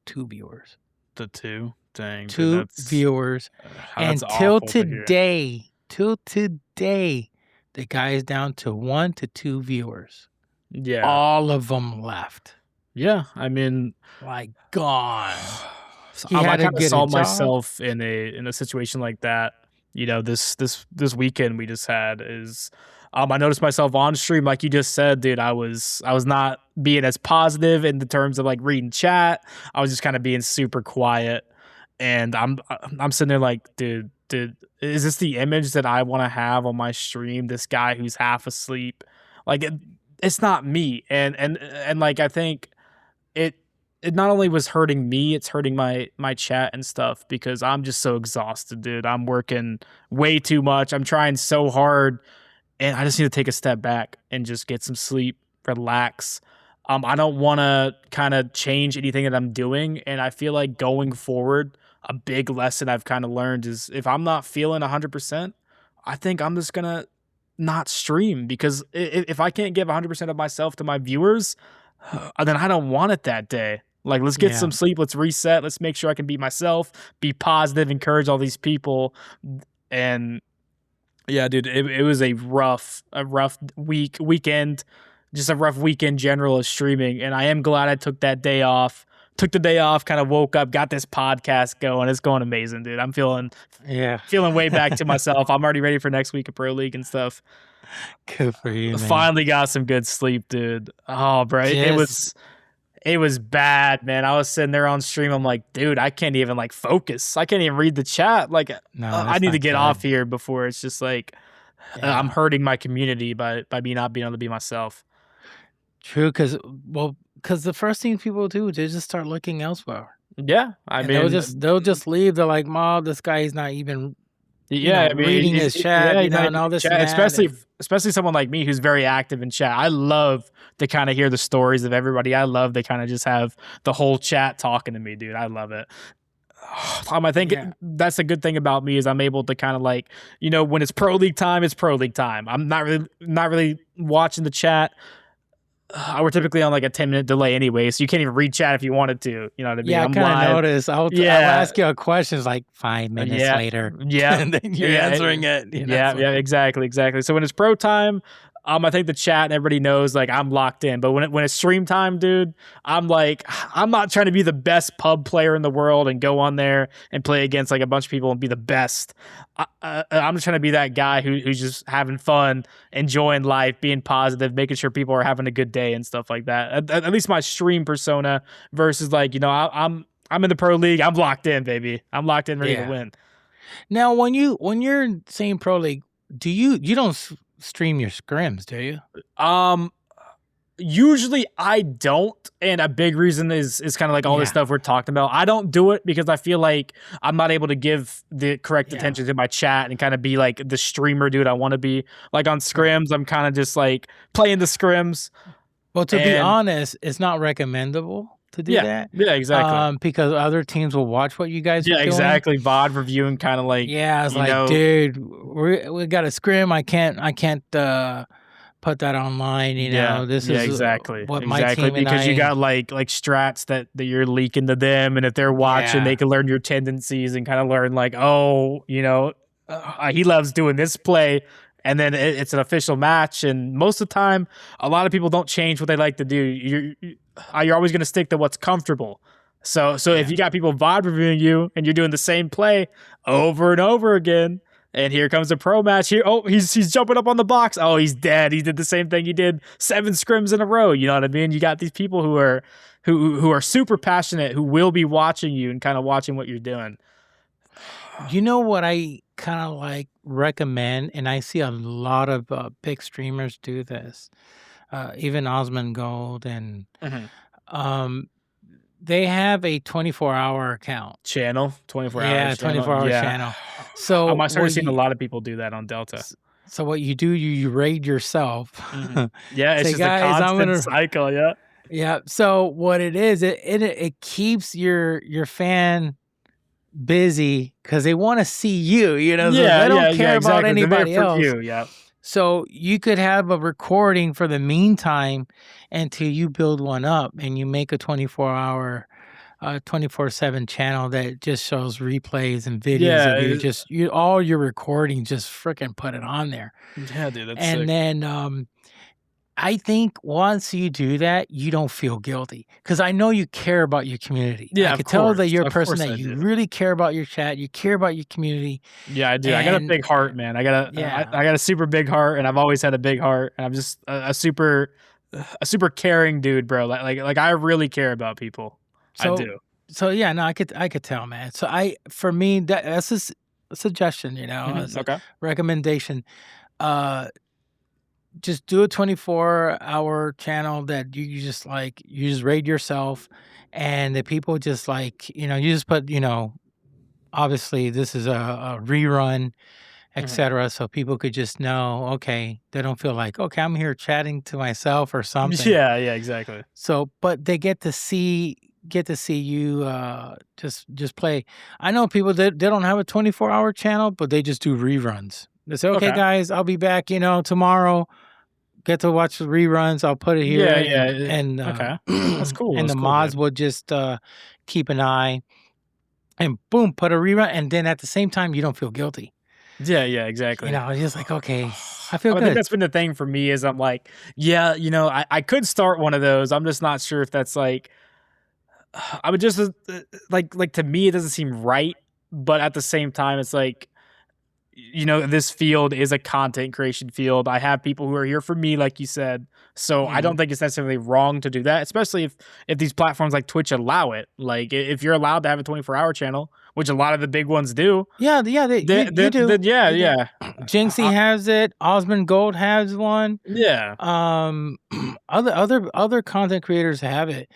2 viewers. The 2? Dang. 2 viewers. And till today, the guy is down to 1 to 2 viewers. Yeah. All of them left. Yeah. I mean, like gone. I kind of saw myself in a situation like that. This weekend we just had is I noticed myself on stream, like you just said, dude. I was not being as positive in the terms of like reading chat. I was just kind of being super quiet, and I'm sitting there like, dude, is this the image that I want to have on my stream? This guy who's half asleep, like it's not me, and like I think it not only was hurting me, it's hurting my chat and stuff because I'm just so exhausted, dude. I'm working way too much. I'm trying so hard, and I just need to take a step back and just get some sleep, relax. I don't want to kind of change anything that I'm doing, and I feel like going forward, a big lesson I've kind of learned is if I'm not feeling 100%, I think I'm just gonna not stream because if I can't give 100% of myself to my viewers, then I don't want it that day. Like, let's get some sleep. Let's reset. Let's make sure I can be myself, be positive, encourage all these people. And yeah, dude, it was a rough weekend, just a rough weekend general of streaming. And I am glad I took that day off. Took the day off, kind of woke up, got this podcast going. It's going amazing, dude. I'm feeling way back to myself. I'm already ready for next week of Pro League and stuff. Good for you, man. Finally got some good sleep, dude. Oh, bro. It was bad, man. I was sitting there on stream. I'm like, dude, I can't even like focus. I can't even read the chat. Like, I need to get off here before it's just like I'm hurting my community by me not being able to be myself. True, because the first thing people do, they just start looking elsewhere. Yeah, I mean, they'll just leave. They're like, "Mom, this guy is not even." Reading his chat, and all this, chat, especially someone like me who's very active in chat. I love to kind of hear the stories of everybody. I love to kind of just have the whole chat talking to me, dude. I love it. I think that's a good thing about me is I'm able to kind of like, when it's Pro League time, it's Pro League time. I'm not really watching the chat. We're typically on like a 10-minute delay anyway, so you can't even read chat if you wanted to. You know what I mean? Yeah, I kind of noticed. I'll ask you a question. It's like 5 minutes later. Yeah. And then you're answering it. Yeah, exactly. So when it's pro time, I think the chat and everybody knows like I'm locked in. But when it's stream time, dude, I'm like, I'm not trying to be the best pub player in the world and go on there and play against like a bunch of people and be the best. I'm just trying to be that guy who's just having fun, enjoying life, being positive, making sure people are having a good day and stuff like that. At least my stream persona versus like, I'm in the Pro League. I'm locked in, baby. I'm locked in, ready to win. Now, when you're saying Pro League, do you don't stream your scrims, do you? Usually I don't, and a big reason is kind of like all this stuff we're talking about. I don't do it because I feel like I'm not able to give the correct attention to my chat and kind of be like the streamer dude I want to be. Like on scrims, I'm kind of just like playing the scrims. Well, to be honest, it's not recommendable to do that. Yeah, exactly. Because other teams will watch what you guys are doing. Exactly. VOD reviewing kind of like it's like, dude, we got a scrim. I can't put that online. This is exactly what my team because you got like strats that you're leaking to them, and if they're watching, they can learn your tendencies and kind of learn like, he loves doing this play. and then it's an official match. And most of the time, a lot of people don't change what they like to do. You're always going to stick to what's comfortable. So if you got people VOD reviewing you and you're doing the same play over and over again, and here comes a pro match here. Oh, he's jumping up on the box. Oh, he's dead. He did the same thing he did 7 scrims in a row. You know what I mean? You got these people who are super passionate, who will be watching you and kind of watching what you're doing. You know what I kind of like recommend, and I see a lot of big streamers do this, even Osmond Gold, and they have a 24-hour account. Channel, 24 hours. Yeah, 24-hour channel. So I started seeing a lot of people do that on Delta. So what you do, you raid yourself. Yeah, it's Say, just guys, a constant cycle, yeah. Yeah, so what it is, it keeps your fan busy because they want to see you, you know? So they don't care about anybody else. You, yeah. So you could have a recording for the meantime until you build one up and you make a 24-hour, 24/7 channel that just shows replays and videos of you. All your recording, just freaking put it on there. Yeah, dude, that's and sick. Then I think once you do that, you don't feel guilty because I know you care about your community. Yeah, I can tell that you're a person that you really care about your chat. You care about your community. Yeah, I do. I got a big heart, man. I got a super big heart, and I've always had a big heart, and I'm just a super caring dude, bro. Like I really care about people. I do. So yeah, no, I could tell, man. So for me, that's a suggestion, you know, as a recommendation. Just do a 24-hour channel that you just raid yourself, and the people just you just put, obviously this is a rerun, etc. So people could just know, okay, they don't feel like, okay, I'm here chatting to myself or something. Yeah, exactly. So, but they get to see you just play. I know people that they don't have a 24-hour channel, but they just do reruns. They say, okay, guys, I'll be back, tomorrow. Get to watch the reruns. I'll put it here. And that's cool. And the mods will just keep an eye and boom, put a rerun. And then at the same time, you don't feel guilty. Yeah, exactly. It's just like, okay, I feel good. I think that's been the thing for me is I'm like, I could start one of those. I'm just not sure if that's like, I would just like to me, it doesn't seem right. But at the same time, it's like, this field is a content creation field. I have people who are here for me, like you said. So I don't think it's necessarily wrong to do that, especially if these platforms like Twitch allow it. Like if you're allowed to have a 24-hour channel, which a lot of the big ones do. Yeah, they do. Jinxie has it. Osmond Gold has one. Yeah. Other content creators have it.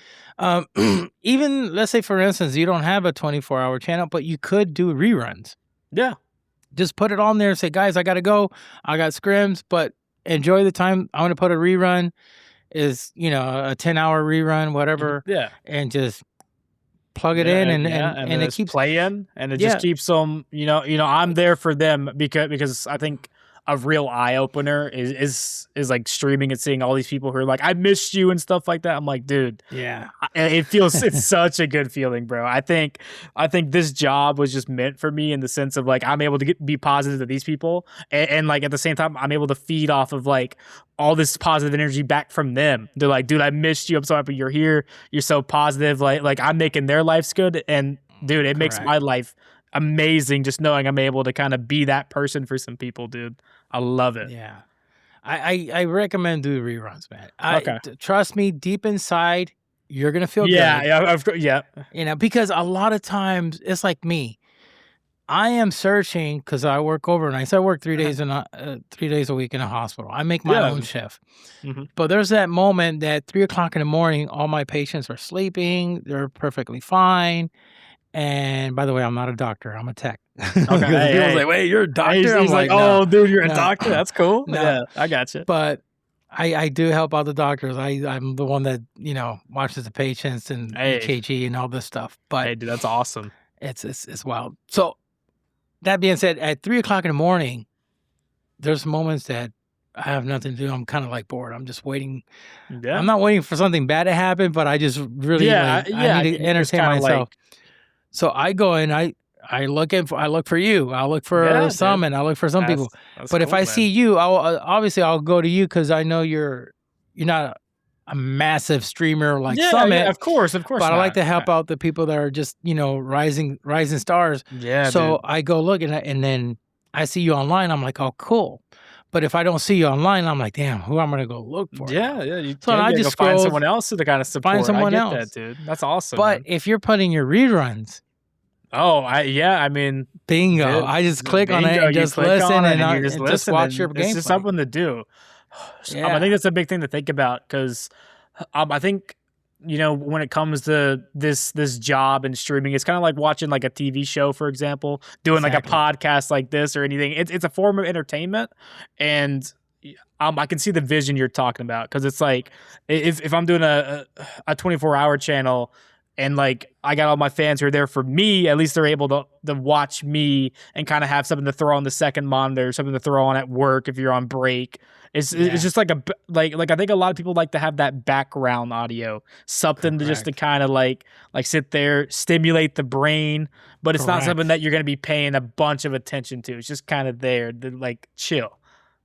Even let's say, for instance, you don't have a 24-hour channel, but you could do reruns. Yeah. Just put it on there and say, guys, I got to go. I got scrims, but enjoy the time. I'm going to put a rerun is, a 10-hour rerun, whatever. Yeah. And just plug it in and it keeps playing and it just keeps them, I'm there for them because I think a real eye opener is like streaming and seeing all these people who are like, I missed you and stuff like that. I'm like, dude, it's such a good feeling, bro. I think this job was just meant for me in the sense of like, I'm able to be positive to these people. And like, at the same time, I'm able to feed off of like all this positive energy back from them. They're like, dude, I missed you. I'm so happy you're here. You're so positive. Like I'm making their lives good. And dude, it makes my life amazing just knowing I'm able to kind of be that person for some people, dude. I love it. Yeah. I recommend do reruns, man. Trust me, deep inside, you're going to feel good. Yeah. Because a lot of times it's like me. I am searching because I work overnight. So I work 3 days 3 days a week in a hospital. I make my own shift. But there's that moment that 3:00 in the morning, all my patients are sleeping. They're perfectly fine. And by the way, I'm not a doctor. I'm a tech. Okay. People's like, wait, you're a doctor? He's like, no, oh, dude, you're a doctor? That's cool. No. Yeah, I got you. But I do help out the doctors. I'm the one that, watches the patients and EKG and all this stuff. But hey, dude, that's awesome. It's wild. So that being said, at 3:00 in the morning, there's moments that I have nothing to do. I'm kind of like bored. I'm just waiting. Yeah. I'm not waiting for something bad to happen, but I just really I need to entertain myself. So I go in, I I look for you. I look for Yeah, some, dude. and I look for some people. That's But if cool, I man. see you, I'll go to you because I know you're not a massive streamer like Summit. Yeah, of course But I like not. to help out the people that are just rising stars. Yeah, So dude. I go look and then I see you online. I'm like, oh, cool. But if I don't see you online, I'm like, damn, who am I gonna go look for? Yeah, now? yeah. You, So yeah, I you just go find scroll- someone else to kind of support. someone I get else. that, dude. That's awesome. But man. if you're putting your reruns, I mean, bingo! dude, I just click on it bingo, and you just click listen on it and you just just listen watch and your it's just gameplay. something to do. Yeah. I think that's a big thing to think about because I think when it comes to this job and streaming, it's kind of like watching like a TV show, for example, doing like a Exactly. podcast like this or anything. It's a form of entertainment, and I can see the vision you're talking about because it's like if I'm doing a 24-hour channel. And like I got all my fans who are there for me, at least they're able to watch me and kind of have something to throw on the second monitor, something to throw on at work if you're on break. It's just like like I think a lot of people like to have that background audio, something to just to Correct. kind of like sit there, stimulate the brain, but it's not Correct. something that you're going to be paying a bunch of attention to. It's just kind of there to like chill.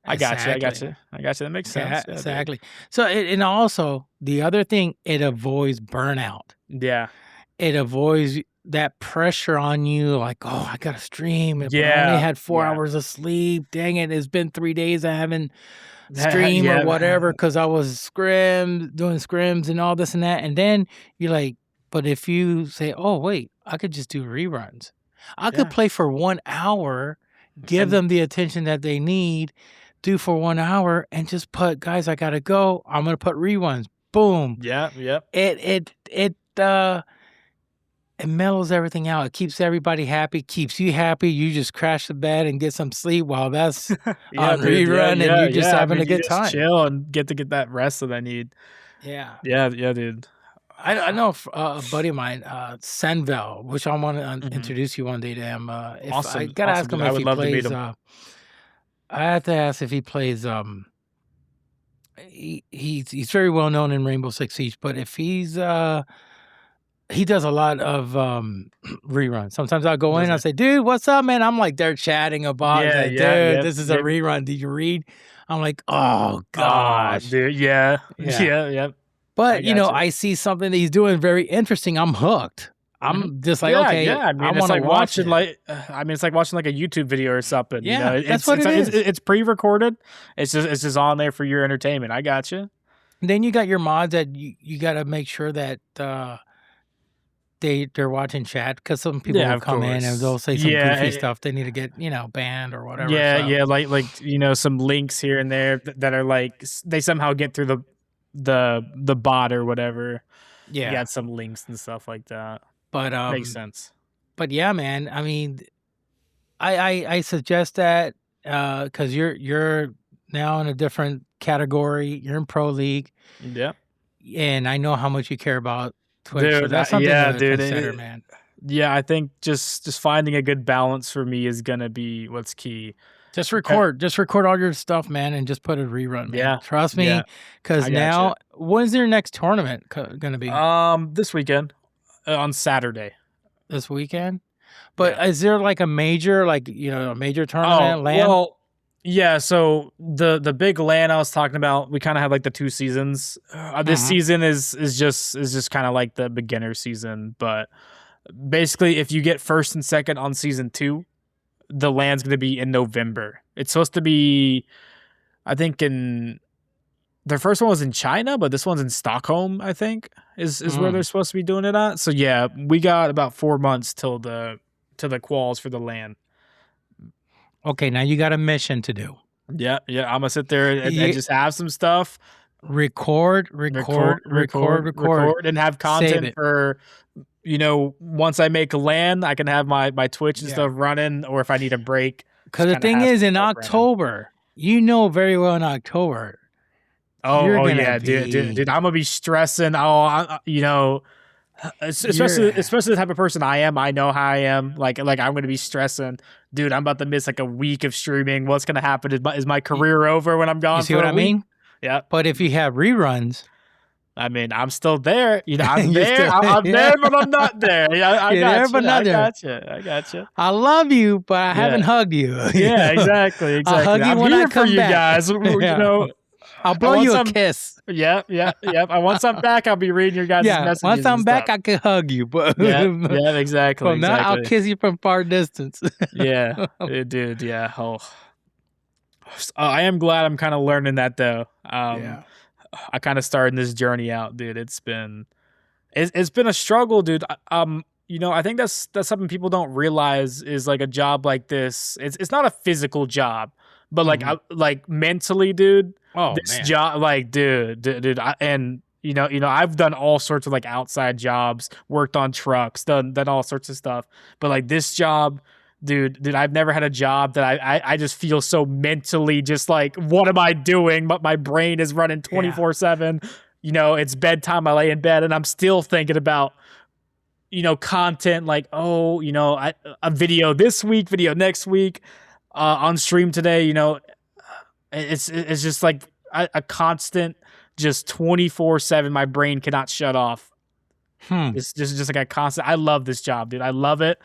I got you. That makes sense. Yeah, Yeah, dude. exactly. So and also the other thing, it avoids burnout. Yeah. It avoids that pressure on you, like, oh, I gotta stream. But I Yeah, only had 4 yeah. hours of sleep. Dang it! It's been 3 days I haven't Yeah, streamed yeah. or whatever because I was doing scrims and all this and that. And then you're like, but if you say, oh wait, I could just do reruns. I could Yeah. play for 1 hour, give And- them the attention that they need, do for 1 hour, and just put, guys, I gotta go. I'm gonna put reruns. Boom. Yeah. Yep. It mellows everything out. It keeps everybody happy, keeps you happy. You just crash the bed and get some sleep while that's on dude, rerun, and you're just I having mean, a you good just time. chill and get that rest that I need. Yeah. Yeah, dude. I know a buddy of mine, Senvel, which I want to Mhm. introduce you one day to him. If Awesome, I gotta awesome, ask him dude. I if would he love to meet plays. him. I have to ask if he plays. He's very well known in Rainbow Six Siege, but if he does a lot of reruns. Sometimes I'll go in and I'll Does say, dude, what's up, man? I'm like, they're chatting about, Yeah, like, yeah, dude, this is a maybe- rerun. Did you read? I'm like, oh, Gosh, gosh. dude. Yeah. Yeah. Yeah. But, I gotcha. I see something that he's doing very interesting. I'm hooked. I'm just like, yeah, okay, yeah. I mean, it's want to like watch watching it. it's like watching like a YouTube video or something. Yeah, you know? that's what it is. It's pre-recorded. It's just on there for your entertainment. I got you. Then you got your mods that you got to make sure that they're watching chat because some people Yeah, will of come in and course. they'll say some Yeah, goofy stuff. They need to get banned or whatever. Yeah, so. yeah, like some links here and there that are like they somehow get through the bot or whatever. Yeah. You got some links and stuff like that. But Makes sense. But yeah, man. I mean, I suggest that because you're now in a different category. You're in Pro League, Yeah, and I know how much you care about Twitch. So Dude, that's something yeah, to dude, consider, it- man. yeah. I think just finding a good balance for me is gonna be what's key. Just record all your stuff, man, and just put a rerun. Man. Yeah, Trust me, yeah. because I now, gotcha. when's your next tournament gonna be? This weekend on Saturday. This weekend? But is there like a major, a major tournament? Oh, LAN? well, yeah. So the big LAN I was talking about, we kind of have like the 2 seasons. This Mhm. season is just kind of like the beginner season, but basically, if you get first and second on season 2, the LAN's going to be in November. It's supposed to be, I think, their first one was in China, but this one's in Stockholm. I think is where Mm. they're supposed to be doing it at. So yeah, we got about 4 months till the quals for the LAN. Okay, now you got a mission to do. Yeah, I'm gonna sit there and You- just have some stuff, Record, and have Save content it. for, once I make a LAN, I can have my Twitch and Yeah. stuff running, or if I need a break. Because the kinda thing have is, in stuff running. October, very well in October. Oh, You're gonna yeah, dude, be- I'm gonna be stressing. Especially the type of person I am. I know how I am. Like I'm gonna be stressing, dude. I'm about to miss like a week of streaming. What's gonna happen? Is my career over when I'm gone? You see for what a I week? mean? Yeah. But if you have reruns, I mean, I'm still there. You know, I'm You're there. still- I'm there, but I'm not there. Yeah, I You're got there, you. but not I there. got you. I got you. I love you, but I haven't Yeah. hugged you. Yeah, exactly. Exactly. I'll hug you I'm when I here for come you back. guys. You Yeah. know, I'll blow want you some- a kiss. yep. Once I'm back, I'll be reading your guys' Yeah, messages. once I'm and back, stuff. I can hug you. But Yeah, exactly. from now, I'll exactly. kiss you from far distance. Yeah, dude. Yeah. Oh, I am glad I'm kind of learning that though. Yeah. I kind of started this journey out, dude. It's been a struggle, dude. You know, I think that's something people don't realize is like a job like this. It's not a physical job, but like like mentally, dude. Oh This man. job, like, dude, and you know, I've done all sorts of like outside jobs, worked on trucks, done all sorts of stuff. But like this job, dude, I've never had a job that I just feel so mentally just like, what am I doing? But my brain is running 24/7. You know, it's bedtime. I lay in bed and I'm still thinking about, you know, content like, oh, you know, a video this week, video next week, on stream today. You know, it's just like a constant, just 24/7. My brain cannot shut off. It's just like a constant. I love this job, dude. I love it.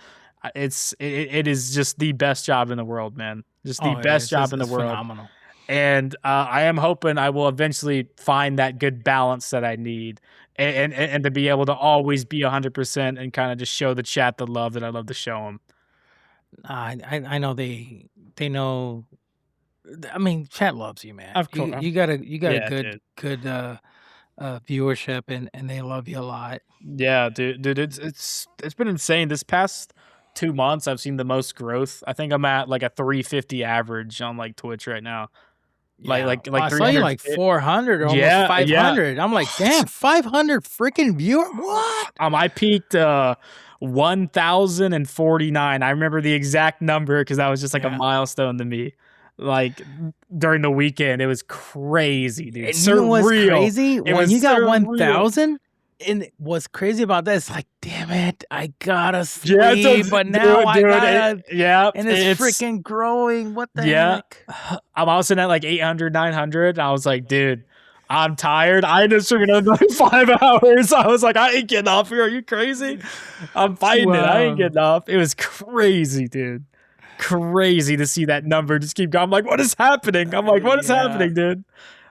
It is just the best job in the world, man. Just the best job in the world. Phenomenal. And I am hoping I will eventually find that good balance that I need, and to be able to always be 100% and kind of just show the chat the love that I love to show them. I know they know. I mean, chat loves you, man. Of course. You got a Yeah, good viewership, and they love you a lot. Yeah, dude, it's been insane. This past 2 months, I've seen the most growth. I think I'm at like a 350 average on like Twitch right now. Like I saw you like 400 or almost Yeah, 500. I'm like, damn, 500 freaking viewer. What? I peaked 1,049. I remember the exact number because that was just like a Yeah. milestone to me. Like during the weekend, it was crazy, dude. And you know what's Surreal. crazy? It When was you got surreal. 1,000, and what's crazy about that is like, damn it, I gotta Yeah, sleep, but now I gotta, yeah, and it's freaking growing. What the Yeah. heck? I'm also at like 800, 900. I was like, dude, I'm tired. I just streamed another 5 hours. I was like, I ain't getting off here. Are you crazy? I'm fighting it. I ain't Wow. getting off. It was crazy, dude. Crazy to see that number just keep going. I'm like, what is happening? I'm like, what is Yeah. happening, dude?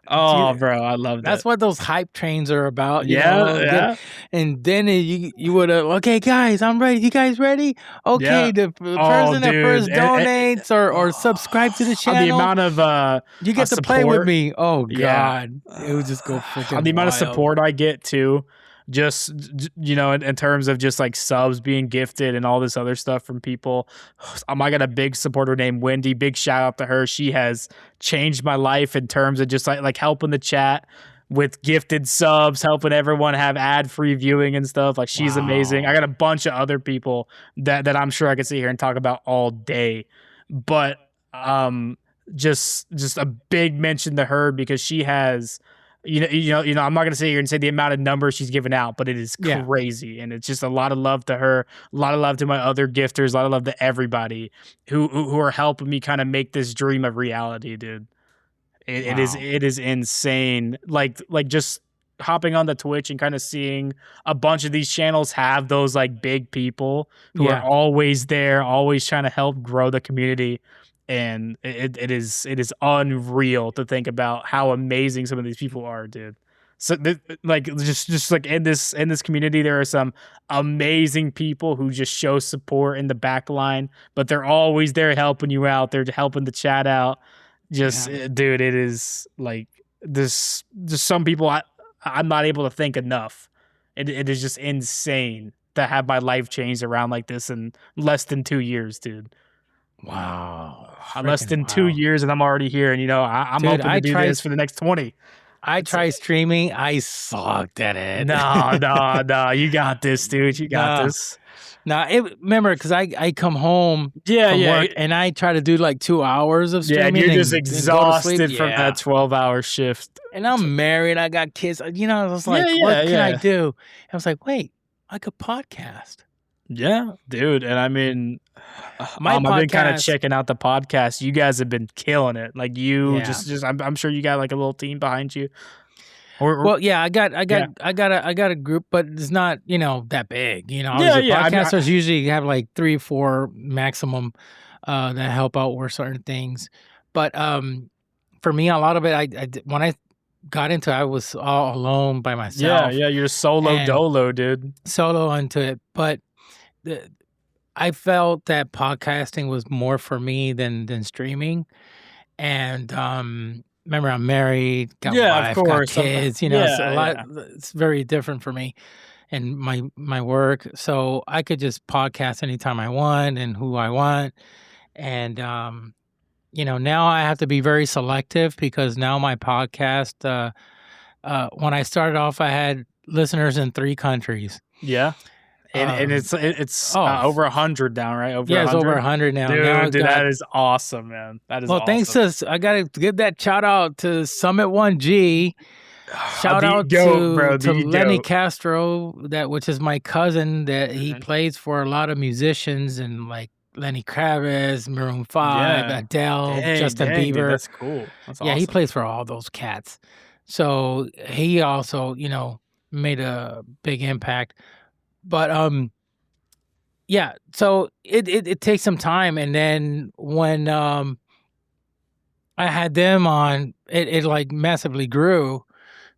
Oh, Dude, bro, I love that. That's what those hype trains are about. You Yeah, know? yeah. And then you would have, okay, guys, I'm ready. You guys ready? Okay, Yeah. the person that dude. first And- donates or subscribe to the On channel, the amount of you get to play with support. me. Oh Yeah. God, it would just go freaking. on the amount of wild. support I get too, just you know, in terms of just like subs being gifted and all this other stuff from people. I got a big supporter named Wendy. Big shout out to her. She has changed my life in terms of just like helping the chat with gifted subs, helping everyone have ad-free viewing and stuff. Like she's amazing. Wow. I got a bunch of other people that I'm sure I could sit here and talk about all day. But just a big mention to her because she has you know, I'm not gonna sit here and say the amount of numbers she's given out, but it is Yeah. crazy, and it's just a lot of love to her, a lot of love to my other gifters, a lot of love to everybody who are helping me kind of make this dream a reality, dude. It Wow. is insane. Like just hopping on the Twitch and kind of seeing a bunch of these channels have those like big people who Yeah. are always there, always trying to help grow the community. And it is unreal to think about how amazing some of these people are, dude. So like just like in this community, there are some amazing people who just show support in the back line, but they're always there helping you out. They're helping the chat out. Dude, it is like this. Just some people I'm not able to thank enough. It is just insane to have my life changed around like this in less than 2 years, dude. Wow. Less Freaking than 2 wow. years, and I'm already here. And you know, I'm Dude, hoping to I do tried- this for the next 20. I tried streaming. I sucked at it. No, you got this, dude. You got Nah. this. Now, remember, because I come home Yeah, from yeah, work and I try to do like 2 hours of yeah. streaming. And you're and- just and go to exhausted sleep. from Yeah. that 12-hour shift. And I'm married. I got kids. You know, I was like, Yeah, what can I yeah. do? I was like, wait, I could podcast. Yeah, dude. And I mean, My I've been kind of podcast- checking out the podcast. You guys have been killing it. Like you Yeah. just I'm sure you got like a little team behind you. Well, yeah, I got Yeah. a group, but it's not, that big. Yeah, Obviously yeah. podcasters usually have like 3 or 4 maximum that help out with certain things. But for me, a lot of it, when I got into it, I was all alone by yeah, myself, yeah. You're solo and dolo, dude. solo into it. But the, I felt that podcasting was more for me than streaming. And remember, I'm married, got Yeah, of wife, got course. kids. So a Yeah, lot. yeah. It's very different for me and my work. So I could just podcast anytime I want and who I want. And now I have to be very selective because now my podcast. When I started off, I had listeners in 3 countries. Yeah. And it's Oh, over 100 now, right? Over yeah, it's over 100. 100 now. Now I Dude, got that is awesome, man. That is Well, awesome. thanks to I gotta give that shout out to Summit 1G. Shout The out goat, bro, to the Lenny goat. Castro, which is my cousin, that he Mhm. plays for a lot of musicians and like Lenny Kravitz, Maroon 5, Yeah. Adele, Dang, Justin dang, dude, Bieber. that's cool. That's Yeah, he awesome. plays for all those cats. So he also, made a big impact. But yeah, so it takes some time, and then when I had them on, it like massively grew.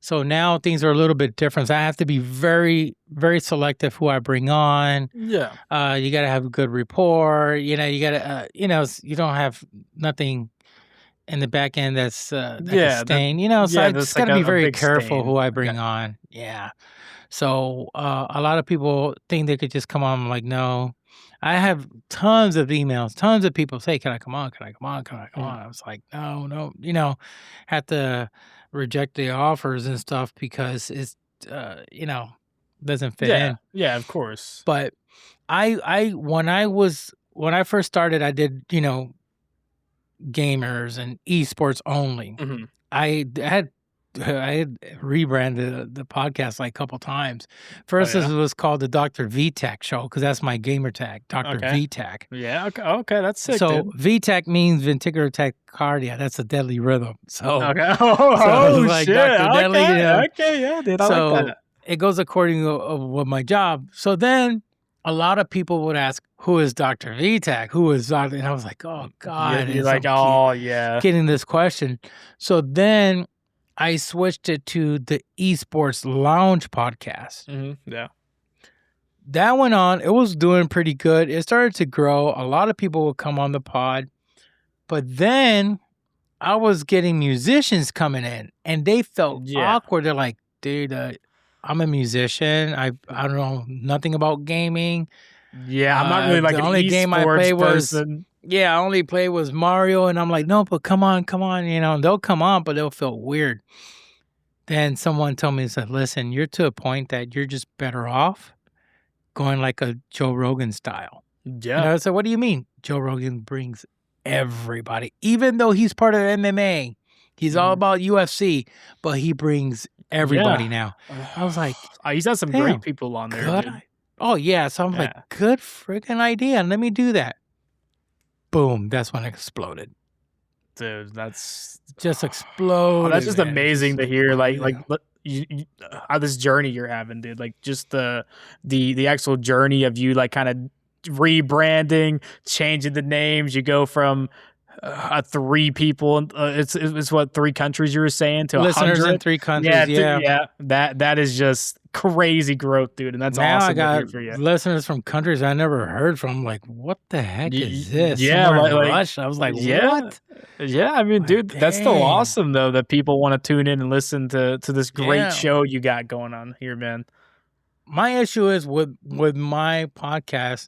So now things are a little bit different. So I have to be very, very selective who I bring on. Yeah. You got to have a good rapport. You got to, you don't have nothing in the back end that's like Yeah, a that- stain. So yeah, I that's just got to like be a very big careful stain. who I bring on. Yeah. So a lot of people think they could just come on. I'm like, no. I have tons of emails, tons of people say, "Can I come on? Can I come on? Can I come Mm. on?" I was like, no, have to reject the offers and stuff because it's, doesn't fit Yeah. in. Yeah, of course. But when I first started, I did, gamers and esports only. Mhm. I had rebranded the podcast like a couple times. First, Oh, yeah? it was called the Dr. VTech Show because that's my gamer tag, Dr. Okay. VTech. Yeah, okay, that's sick, So dude. VTech means ventricular tachycardia. That's a deadly rhythm. So Okay. Oh, like shit. Dr. Deadly, Okay, yeah, dude. I so like that. it goes according to with my job. So then a lot of people would ask, "Who is Dr. VTech? Who is Dr.?" And I was like, "Oh God!" You're and like, so oh, yeah. getting this question. So then I switched it to the Esports Lounge podcast. Yeah. That went on. It was doing pretty good. It started to grow. A lot of people would come on the pod. But then I was getting musicians coming in and they felt Yeah. awkward. They're like, dude, I'm a musician. I don't know nothing about gaming. Yeah, I'm not really like the an only esports game I play was person. I only played was Mario, and I'm like, no, but come on, and they'll come on, but they'll feel weird. Then someone told me, said, listen, you're to a point that you're just better off going like a Joe Rogan style. Yeah. I said, what do you mean? Joe Rogan brings everybody, even though he's part of MMA. He's all Mhm. about UFC, but he brings everybody Yeah. now. I was like, He's had some damn, great people on there, good. dude. Oh, yeah. So I'm Yeah. like, good freaking idea. Let me do that. Boom. That's when it exploded. Dude, that's Just exploded. that's just man. amazing to Just hear. Like, crazy. you how this journey you're having, dude. Like, just the actual journey of you, like, kind of rebranding, changing the names. You go from 3 people. It's what 3 countries you were saying to listeners 100. in 3 countries. Yeah, Yeah. yeah. That is just crazy growth, dude, and that's Now awesome I got to hear for you. listeners from countries I never heard from. Like, what the heck Y- is this? yeah, Somewhere in like- Russia. I was like, yeah. what? Yeah, I mean, Like, dude, that's still dang. awesome though that people want to tune in and listen to this great Yeah. show you got going on here, man. My issue is with my podcast.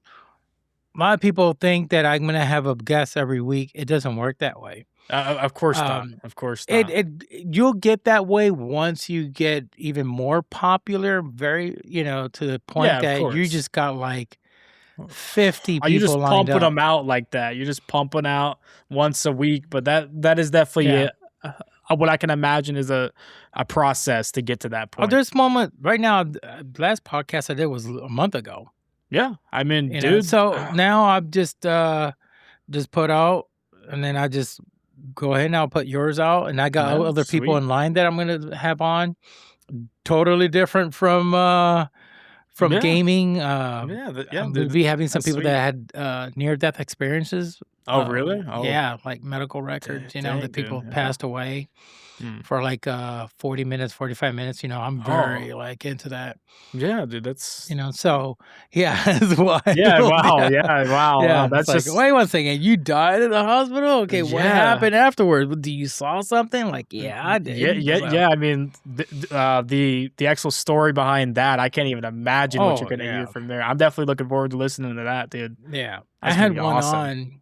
A lot of people think that I'm gonna have a guest every week. It doesn't work that way. Of course not. Um, Of course not. You'll get that way once you get even more popular. Very, to the point Yeah, of that you course. just got like 50 Are you people just lined pumping up. them out like that? You're just pumping out once a week, but that is definitely Yeah. what I can imagine is a process to get to that Oh, point. there's moment right now. Last podcast I did was a month ago. Yeah, I mean, You know? dude. So now I've just put out, and then I just go ahead and I'll put yours out. And I got Yeah, other people sweet. in line that I'm going to have on. Totally different from Yeah. gaming. Yeah, I'm going to be having some that's people sweet. that had near-death experiences. Oh, really? Oh, Yeah, like medical records, that dang, people dude. Yeah. passed away Hmm. for like 40 minutes, 45 minutes. I'm very like into that. Yeah, dude, that's So yeah, it's wild. yeah, wow, yeah, wow, Yeah, wow. That's it's like, just wait one second, you died in the hospital? Okay, what Yeah. happened afterwards? Do you saw something? Like, yeah, I did. yeah. I mean, the actual story behind that, I can't even imagine what you're Oh, gonna yeah. hear from there. I'm definitely looking forward to listening to that, dude. Yeah. That's I gonna had be one awesome. on.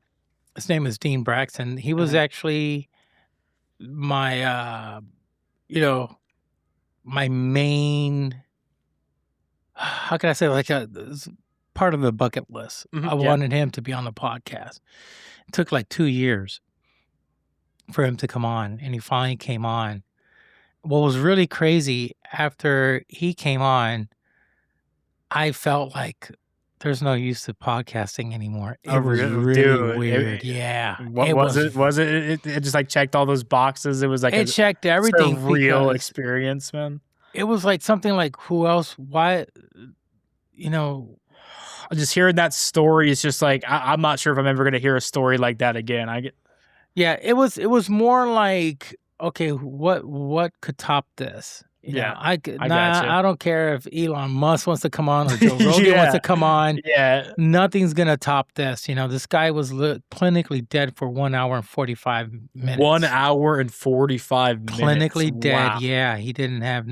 His name is Dean Braxton. He was actually my my main, how can I say, like part of the bucket list. Mhm, I yeah. wanted him to be on the podcast. It took like 2 years for him to come on, and he finally came on. What was really crazy, after he came on, I felt like there's no use to podcasting anymore. It Oh, was really? really Dude, weird. Yeah. What was it? Was it just like checked all those boxes? It was like It checked it's a everything real because experience, man. it was like something like, who else? Why? Just hearing that story is just like I'm not sure if I'm ever gonna hear a story like that again. Yeah, it was more like, okay, what could top this? Yeah, I gotcha. I don't care if Elon Musk wants to come on or Joe Rogan wants Yeah. to come on. Yeah, Nothing's gonna top this. This guy was clinically dead for 1 hour and 45 minutes. 1 hour and 45 minutes. Clinically dead. Wow. Yeah, he didn't have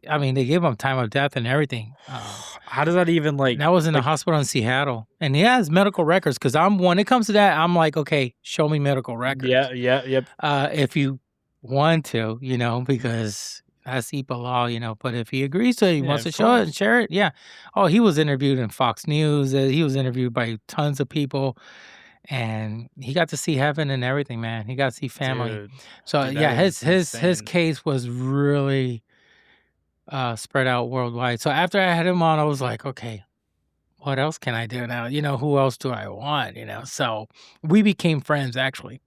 I mean, they gave him time of death and everything. How does that even like? That was in a hospital in Seattle, and he has medical records. Because when it comes to that, I'm like, okay, show me medical records. Yep. If you want to, because that's HIPAA law, But if he agrees to it, he wants to of show it course. and share it. Yeah. Oh, he was interviewed in Fox News. He was interviewed by tons of people, and he got to see heaven and everything, man. He got to see family. Dude, So dude, yeah, that is his insane. case was really spread out worldwide. So after I had him on, I was like, okay, what else can I do now? Who else do I want? So we became friends. Actually,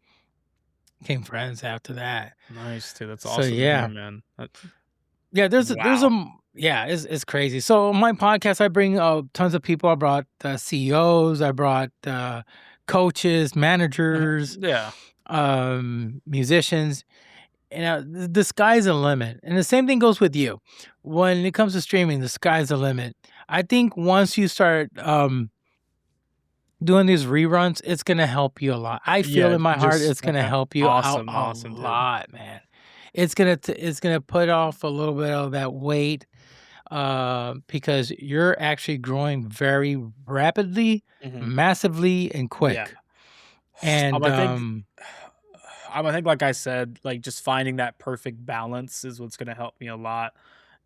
became friends after that. Nice, dude. That's So, awesome. to yeah. hear, man. Yeah, there's it's crazy. So on my podcast, I bring tons of people. I brought CEOs, I brought coaches, managers, Yeah. musicians. The sky's the limit. And the same thing goes with you. When it comes to streaming, the sky's the limit. I think once you start doing these reruns, it's going to help you a lot. I feel Yeah, in my heart just- it's going to help you awesome, out a awesome, dude. lot, man. It's going to put off a little bit of that weight because you're actually growing very rapidly, massively, and quick. Yeah. And I think, like I said, like just finding that perfect balance is what's gonna help me a lot.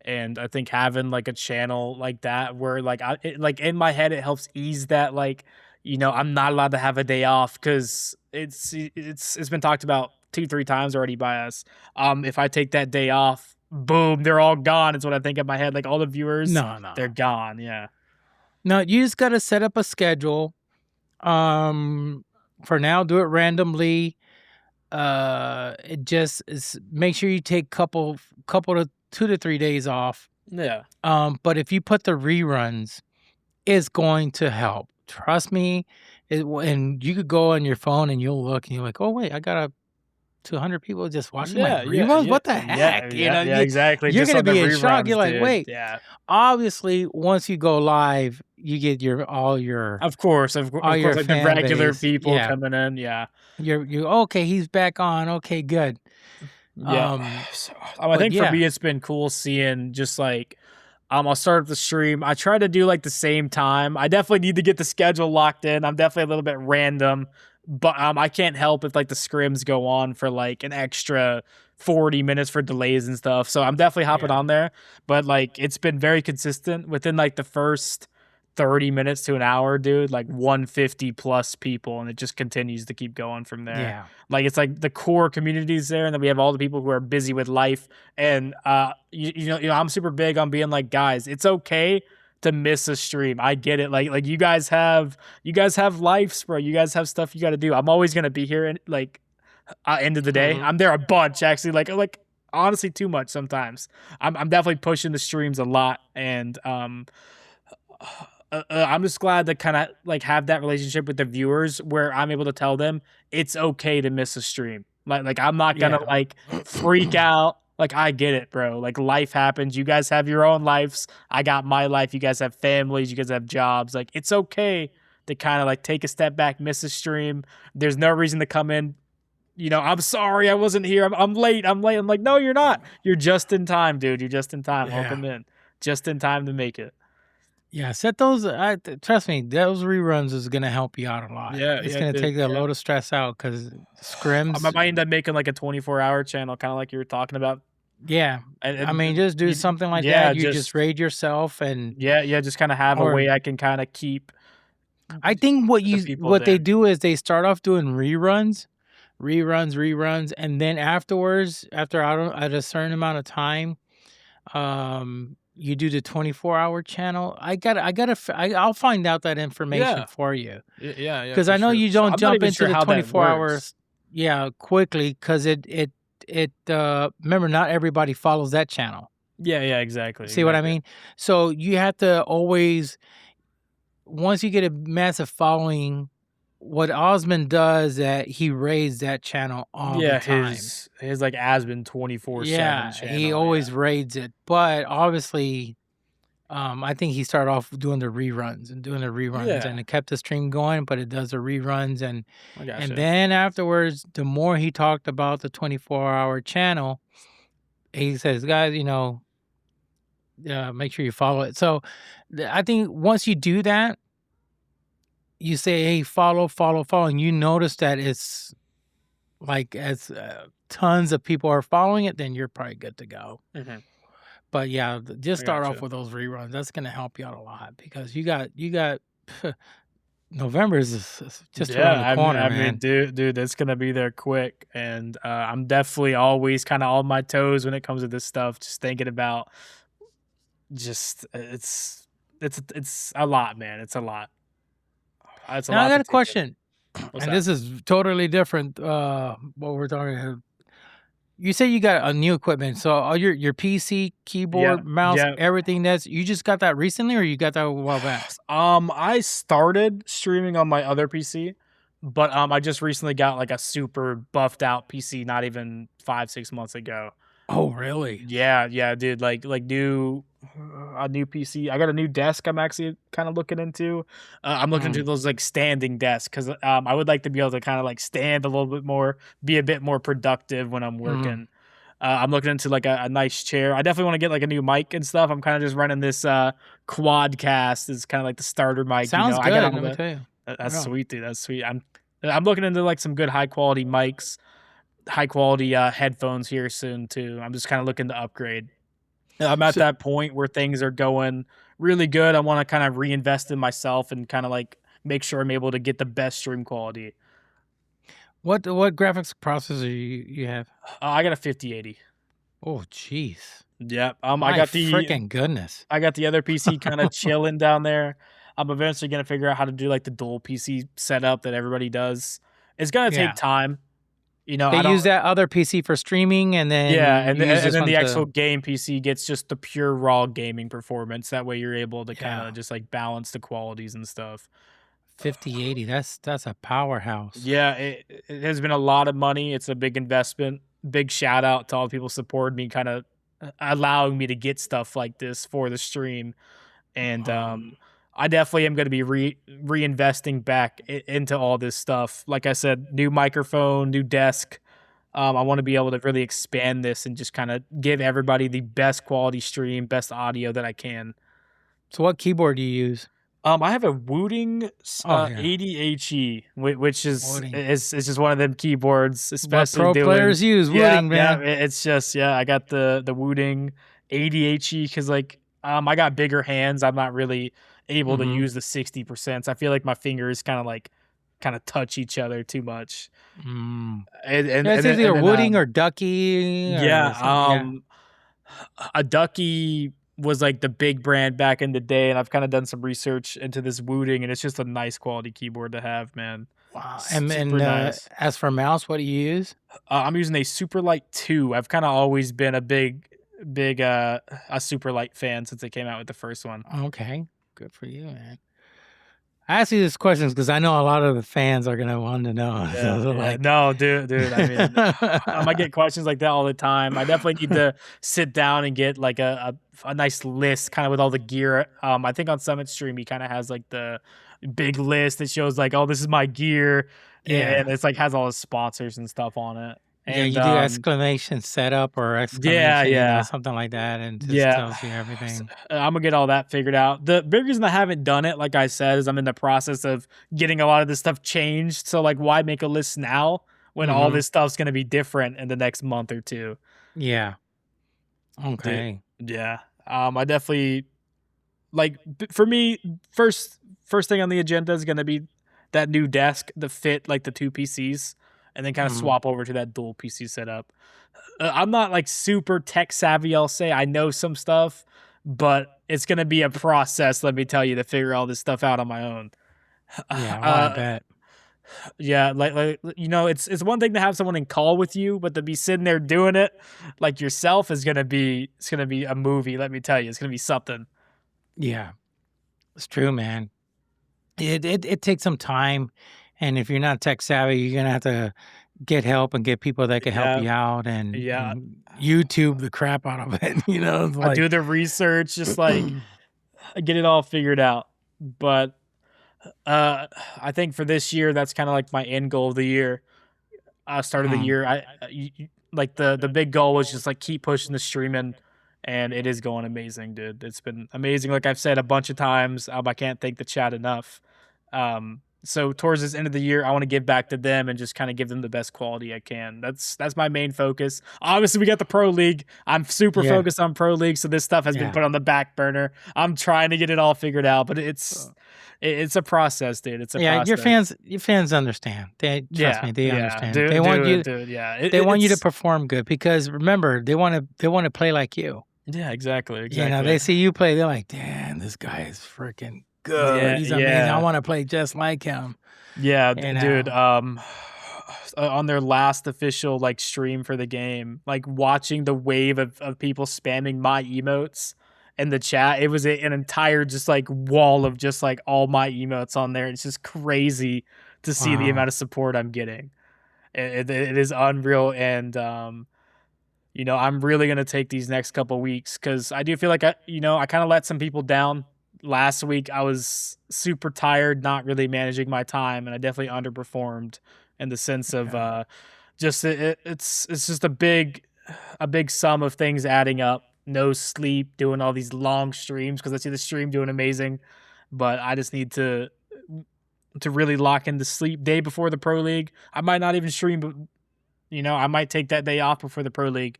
And I think having like a channel like that, where like like in my head, it helps ease that. Like, I'm not allowed to have a day off because it's been talked about 2-3 times already by us. If I take that day off, boom, they're all gone. It's what I think in my head. Like all the viewers, no. they're gone. Yeah. No, you just got to set up a schedule. For now, do it randomly. It just is, make sure you take couple to 2 to 3 days off. Yeah. But if you put the reruns, it's going to help. Trust me. And you could go on your phone and you'll look and you're like, oh wait, I got 200 people just watching my reruns. What the heck? Yeah, exactly. You're Just gonna on the be in shock. reruns, You're like, dude. wait. Yeah. Obviously, once you go live, you get all your Of course, like the fan regular base, people yeah. coming in. Yeah. you okay. He's back on. Okay, good. Yeah. I but think yeah. for me, it's been cool seeing just like, I'll start up the stream. I try to do like the same time. I definitely need to get the schedule locked in. I'm definitely a little bit random, but I can't help if like the scrims go on for like an extra 40 minutes for delays and stuff. So I'm definitely hopping on there, but like it's been very consistent within like the first 30 minutes to an hour, dude, like 150 plus people, and it just continues to keep going from there. Yeah. Like it's like the core communities there, and then we have all the people who are busy with life. And you know, I'm super big on being like, guys, it's okay to miss a stream. I get it. Like you guys have lives, bro. You guys have stuff you got to do. I'm always gonna be here, and like end of the day. Mhm. I'm there a bunch actually, like honestly too much sometimes. I'm definitely pushing the streams a lot, and I'm just glad to kind of like have that relationship with the viewers where I'm able to tell them it's okay to miss a stream. Like I'm not gonna Yeah. like freak out. Like I get it, bro. Like life happens. You guys have your own lives. I got my life. You guys have families. You guys have jobs. Like it's okay to kind of like take a step back, miss a stream. There's no reason to come in. I'm sorry I wasn't here. I'm late. I'm late. I'm like, no, you're not. You're just in time, dude. You're just in time. Yeah. Welcome in. Just in time to make it. Yeah, set those. Trust me, those reruns is gonna help you out a lot. Yeah, It's yeah, gonna dude, take a yeah. load of stress out because scrims. I might end up making like a 24-hour channel, kind of like you were talking about. Yeah, And, I mean, just do something like yeah, that. You just- just raid yourself, and yeah, just kind of have a Or- way I can kind of keep. I think what people they there. do is they start off doing reruns, and then afterwards, after at a certain amount of time, you do the 24-hour channel. I'll find out that information Yeah. for you Yeah, because I know you don't jump into the 24 hours. Yeah, quickly because it remember not everybody follows that channel. Yeah, exactly. See what I mean? So you have to always, once you get a massive following, what Osmond does that he raids that channel all the time. his like Asbin 24/7 Yeah, channel. he always raids it, but obviously, I think he started off doing the reruns, Yeah. and it kept the stream going. But it does the reruns, and I gotcha. and then afterwards, the more he talked about the 24-hour channel, he says, guys, make sure you follow it. So I think once you do that, you say, hey, follow, and you notice that it's like as tons of people are following it, then you're probably good to go. Mhm. But yeah, just I start off gotcha. with those reruns. That's going to help you out a lot because you got November is just around the corner, I man. mean, dude, it's gonna be there quick, and I'm definitely always kind of on my toes when it comes to this stuff. Just thinking about, it's a lot, man. It's a lot. It's a Now lot I to got a take in. question, What's and that? this is totally different. What we're talking about. You say you got a new equipment, so all your PC, keyboard, mouse, yeah. everything you just got that recently, or you got that a while back? I started streaming on my other PC, but I just recently got like a super buffed out PC, not even 5-6 months ago. Oh, really? Yeah, dude. Like a new PC. I got a new desk. I'm actually kind of looking into. I'm looking into those like standing desks because I would like to be able to kind of like stand a little bit more, be a bit more productive when I'm working. I'm looking into like a nice chair. I definitely want to get like a new mic and stuff. I'm kind of just running this Quadcast. It's kind of like the starter mic. Sounds I good. got Let all me the- tell you. That's Yeah. sweet, dude. That's sweet. I'm looking into like some good high quality mics, high quality headphones here soon too. I'm just kind of looking to upgrade. I'm at that point where things are going really good. I want to kind of reinvest in myself and kind of like make sure I'm able to get the best stream quality. What graphics processor you have? I got a 5080. Oh, jeez. Yep. My I got the freaking goodness. I got the other PC kind of chilling down there. I'm eventually gonna figure out how to do like the dual PC setup that everybody does. It's gonna Yeah. take time. I They don't- use that other PC for streaming, and then and you use this then one the to- actual game PC gets just the pure raw gaming performance. That way you're able to kind Yeah. of just like balance the qualities and stuff. 5080. That's a powerhouse. Yeah, it has been a lot of money. It's a big investment. Big shout out to all the people supporting me, kind of allowing me to get stuff like this for the stream. And I definitely am going to be reinvesting back into all this stuff. Like I said, new microphone, new desk. I want to be able to really expand this and just kind of give everybody the best quality stream, best audio that I can. So what keyboard do you use? I have a Wooting Oh, yeah. 80HE, which is Wooting. it's just one of them keyboards, What especially pro doing, players use Wooting, man. it's just I got the Wooting 80HE because like I got bigger hands. I'm not really able to Mhm. use the 60%. I feel like my fingers kind of touch each other too much. Mm. And Yeah, it's then- either and then, Wooting or Ducky. Or something, a Ducky was like the big brand back in the day, and I've kind of done some research into this Wooting, and it's just a nice quality keyboard to have, man. Wow. Super nice. As for mouse, what do you use? I'm using a Superlight 2. I've kind of always been a big a Superlight fan since they came out with the first one. Okay, good for you, man. I ask you these questions because I know a lot of the fans are gonna want to know. So they're like, No, dude. I mean, I might get questions like that all the time. I definitely need to sit down and get like a nice list, kind of with all the gear. I think on Summit Stream he kind of has like the big list that shows like, oh, this is my gear, Yeah. and it's like has all the sponsors and stuff on it. yeah, And you do exclamation setup or exclamation, yeah. something like that, and just Yeah. tells you everything. I'm gonna get all that figured out. The big reason I haven't done it, like I said, is I'm in the process of getting a lot of this stuff changed. So like, why make a list now when all Mhm. this stuff's gonna be different in the next month or two? Yeah. Okay. Yeah. I definitely like for me, first thing on the agenda is gonna be that new desk to fit like the two PCs, and then kind of Mhm. swap over to that dual PC setup. I'm not like super tech savvy, I'll say. I know some stuff, but it's gonna be a process, let me tell you, to figure all this stuff out on my own. Yeah. Well, I bet. Yeah, like it's one thing to have someone in call with you, but to be sitting there doing it like yourself is gonna be a movie. Let me tell you, it's gonna be something. Yeah, it's true, man. It takes some time, and if you're not tech savvy, you're gonna have to get help and get people that can help Yeah. you out and, Yeah. and YouTube the crap out of it. It's I like, do the research, just like get it all figured out. But I think for this year, that's kind of like my end goal of the year. Start of the Hmm. year, like the big goal was just like keep pushing the streaming, and it is going amazing, dude. It's been amazing. Like I've said a bunch of times, I can't thank the chat enough. So towards this end of the year, I want to give back to them and just kind of give them the best quality I can. That's my main focus. Obviously, we got the Pro League. I'm super Yeah. focused on Pro League, so this stuff has Yeah. been put on the back burner. I'm trying to get it all figured out, but it's a process, dude. It's a yeah, process. your fans understand. They trust me, they understand. Dude, they want you. dude, yeah. They want you to perform good because remember, they want to play like you. Yeah, exactly. They see you play, they're like, damn, this guy is freaking good. Yeah, He's amazing. yeah. I want to play just like him. Yeah, You dude. know. On their last official like stream for the game, like watching the wave of people spamming my emotes in the chat, it was an entire just like wall of just like all my emotes on there. It's just crazy to see the Wow. amount of support I'm getting. It is unreal, and I'm really gonna take these next couple weeks because I do feel like I kind of let some people down. Last week I was super tired, not really managing my time, and I definitely underperformed in the sense of Yeah. just it's just a big sum of things adding up. No sleep, doing all these long streams because I see the stream doing amazing, but I just need to really lock in the sleep day before the Pro League. I might not even stream, but I might take that day off before the Pro League.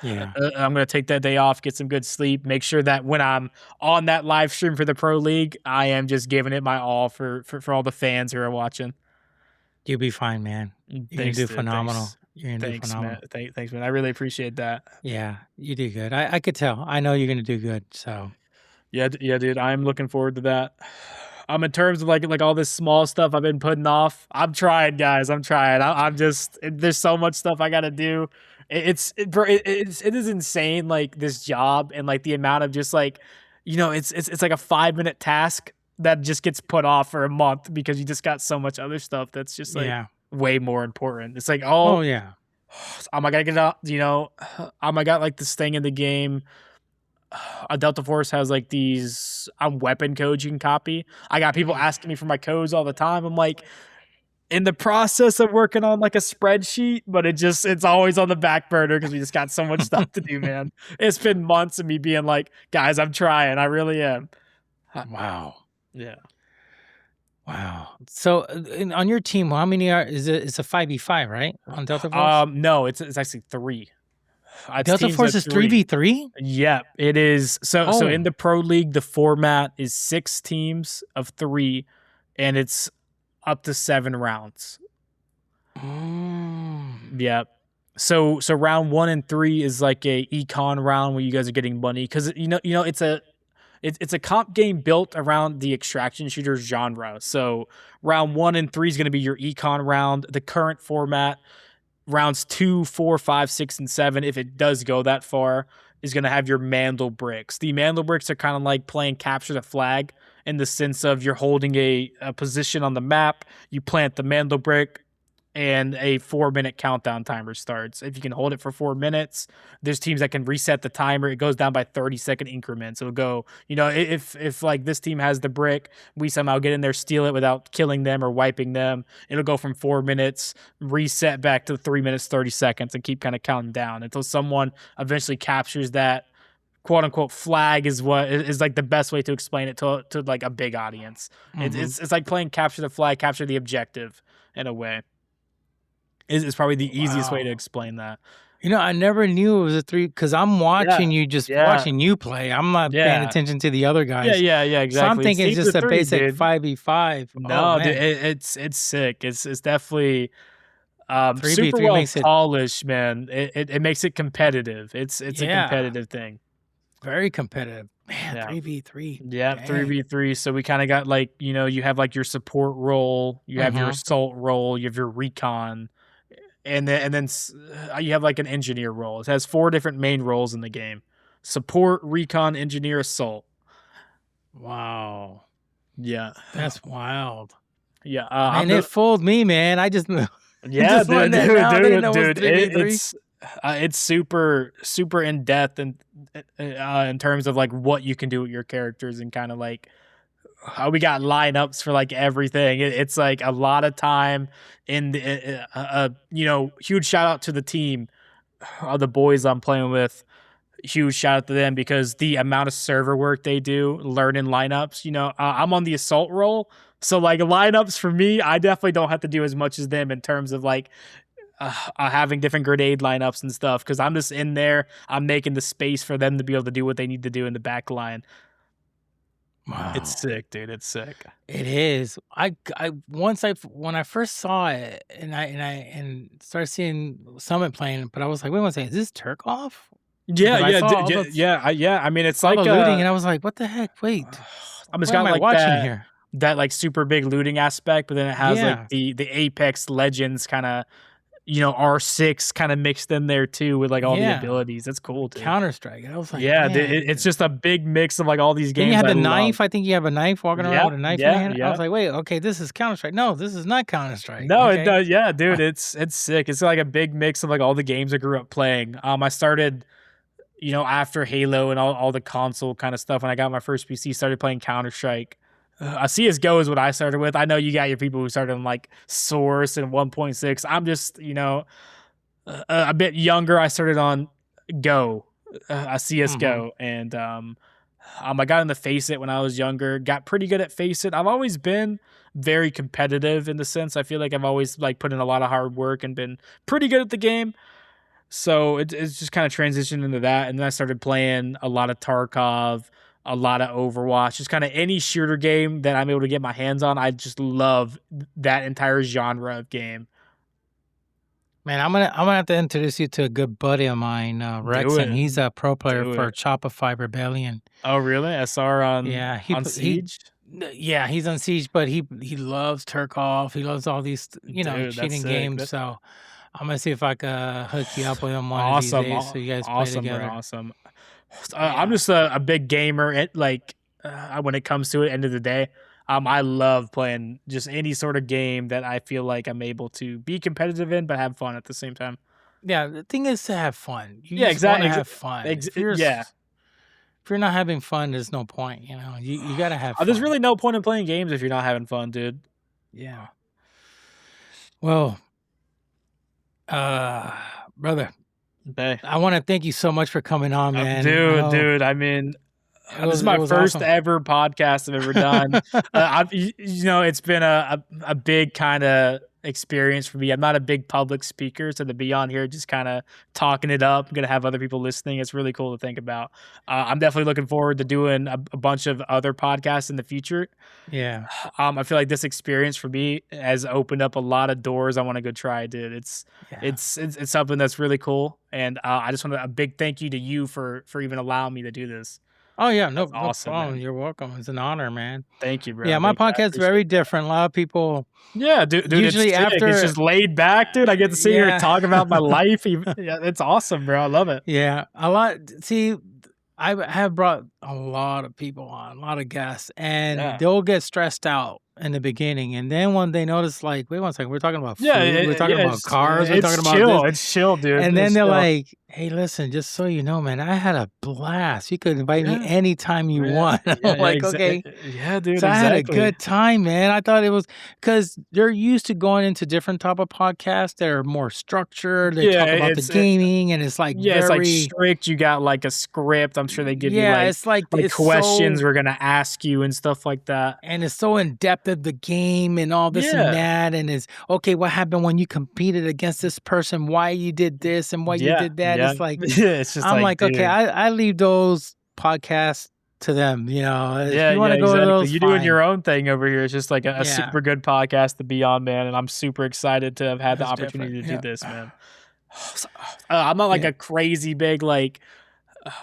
Yeah. I'm going to take that day off, get some good sleep, make sure that when I'm on that live stream for the Pro League, I am just giving it my all for all the fans who are watching. You'll be fine, man. You're gonna Thanks, do dude. phenomenal. Thanks. You're gonna do Thanks, phenomenal. man. Thanks, man. I really appreciate that. Yeah, you do good. I could tell. I know you're gonna do good. So Yeah, dude. I'm looking forward to that. In terms of like all this small stuff I've been putting off, I'm trying, guys. I'm trying. I'm just there's so much stuff I got to do. It is insane, like this job and like the amount of just like it's like a 5-minute task that just gets put off for a month because you just got so much other stuff that's just like yeah. way more important. It's like Oh yeah. I gotta get out, I got like this thing in the game. Delta Force has like these weapon codes you can copy. I got people asking me for my codes all the time. I'm like in the process of working on like a spreadsheet, but it's always on the back burner because we just got so much stuff to do, man. It's been months of me being like, guys, I'm trying. I really am. Wow. Yeah. Wow. So on your team, how many is it? It's a 5v5, right? On Delta Force. No, it's actually 3. It's Delta teams Force of is 3v3. Yep, it is. So Oh. in the Pro League, the format is 6 teams of 3, and it's up to 7 rounds. Yep. So round 1 and 3 is like a econ round where you guys are getting money because it's it's a comp game built around the extraction shooters genre. So round 1 and 3 is going to be your econ round. The current format, rounds 2, 4, 5, 6, and 7, if it does go that far, is going to have your Mandel bricks. The Mandel bricks are kind of like playing capture the flag in the sense of you're holding a position on the map, you plant the Mandel brick, and a 4-minute countdown timer starts. If you can hold it for 4 minutes, there's teams that can reset the timer. It goes down by 30-second increments. It'll go, if like this team has the brick, we somehow get in there, steal it without killing them or wiping them, it'll go from 4 minutes, reset back to 3 minutes, 30 seconds, and keep kind of counting down until someone eventually captures that quote unquote flag is what is like the best way to explain it to like a big audience. It's like playing capture the flag, capture the objective in a way. Is probably the easiest way to explain that. I never knew it was a 3 because I'm watching you watching you play. I'm not paying attention to the other guys. Yeah, exactly. So I'm thinking it's just a 3, basic dude. 5v5. No, dude, it's sick. It's definitely 3v3 super well makes it polished, man. It makes it competitive. It's a competitive thing. very competitive. Man, 3v3. Yeah, Dang. 3v3. So we kind of got like, you have like your support role, you have your assault role, you have your recon. And then you have like an engineer role. It has 4 different main roles in the game: support, recon, engineer, assault. Wow. Yeah, That's wild. yeah. And it fooled me, man. I just dude, it's super super in depth and in terms of like what you can do with your characters and kind of like how we got lineups for like everything. It's like a lot of time in the huge shout out to the team, the boys I'm playing with. Huge shout out to them because the amount of server work they do learning lineups. I'm on the assault role, so like lineups for me, I definitely don't have to do as much as them in terms of like having different grenade lineups and stuff because I'm just in there. I'm making the space for them to be able to do what they need to do in the back line. Wow. It's sick, dude. It's sick. It is. When I first saw it and started seeing Summit playing, but I was like, wait one second, is this Turkov? Yeah. I mean, it's like looting, and I was like, what the heck? Wait, it's what got am I like watching here? that like super big looting aspect, but then it has Yeah. like the Apex Legends kind of R6 kind of mixed in there too with like all the Yeah. abilities. That's cool, dude. Counter-Strike. And I was like, Yeah, man. it's just a big mix of like all these Then games. you have I the love. knife. I think you have a knife walking around Yep, with a knife in yeah, your hand. I yeah. was like, wait, okay, this is Counter-Strike. No, this is not Counter-Strike. No, okay. it does. Yeah, dude, it's sick. It's like a big mix of like all the games I grew up playing. I started, after Halo and all the console kind of stuff. When I got my first PC, started playing Counter-Strike. CSGO is what I started with. I know you got your people who started on like Source and 1.6. I'm just, a bit younger. I started on Go, CSGO, and I got into Face It when I was younger. Got pretty good at Face It. I've always been very competitive in the sense I feel like I've always like put in a lot of hard work and been pretty good at the game. So it's just kind of transitioned into that, and then I started playing a lot of Tarkov, a lot of Overwatch, just kind of any shooter game that I'm able to get my hands on. I just love that entire genre of game. Man, I'm gonna have to introduce you to a good buddy of mine, Rexon. it. He's a pro player Do for it. Shopify Rebellion. Oh, really? SR on Yeah, on Siege? Yeah, he's on Siege, but he loves Turkov. He loves all these, Dude, that's cheating sick. games. So I'm gonna see if I can hook you up with him one of Awesome. these days so you guys play Awesome, bro. together. Awesome. I'm just a big gamer. When it comes to it, end of the day, I love playing just any sort of game that I feel like I'm able to be competitive in, but have fun at the same time. Yeah, the thing is to have fun. You Yeah, just wanna exactly. have fun. Yeah. If you're not having fun, there's no point. You gotta have fun. There's really no point in playing games if you're not having fun, dude. Yeah. Well, brother, Hey. I want to thank you so much for coming on, man. Dude. I mean, this is my it was first awesome. ever podcast I've ever done. It's been a big kind of experience for me. I'm not a big public speaker, so to be on here just kind of talking it up, I'm gonna have other people listening. It's really cool to think about. I'm definitely looking forward to doing a bunch of other podcasts in the future. Yeah. I feel like this experience for me has opened up a lot of doors I want to go try, dude. It's something that's really cool, and I just want a big thank you to you for even allowing me to do this. Oh yeah, no, That's no awesome, problem. man. You're welcome. It's an honor, man. Thank you, bro. Yeah, my Thank you. I podcast's appreciate very that. different. A lot of people Yeah, dude, it's usually sick. It's after, just laid back, dude. I get to sit here and yeah, talk about my life. Yeah, it's awesome, bro. I love it. yeah, a lot. See, I have brought a lot of people on, a lot of guests, and Yeah. they'll get stressed out in the beginning, and then when they notice, like, wait one second, we're talking about food, Yeah, we're talking about cars, we're it's talking about chill. this, It's chill, dude. and then It's they're chill. like, "Hey, listen, just so you know, man, I had a blast. You could invite me Yeah. anytime you Yeah, want." yeah, I'm yeah, like, okay. yeah, dude. So I had a Exactly. good time, man. I thought it was because they're used to going into different type of podcasts that are more structured. They Yeah, talk about the gaming, and it's like yeah, it's like very, strict. You got like a script. I'm sure they give you yeah, like it's like it's questions so, we're gonna ask you and stuff like that. and it's so in depth of the game and all this Yeah. and that, and it's okay. What happened when you competed against this person? Why you did this and why you Yeah, did that? yeah. It's like It's just I'm like, okay, dude. I leave those podcasts to them. You know, if Yeah, you want yeah, to go to exactly. those, You're doing fine. your own thing over here. It's just like a Yeah. super good podcast to be on, man. And I'm super excited to have had the That's opportunity different. to Yeah. do this, man. I'm not like Yeah. a crazy big like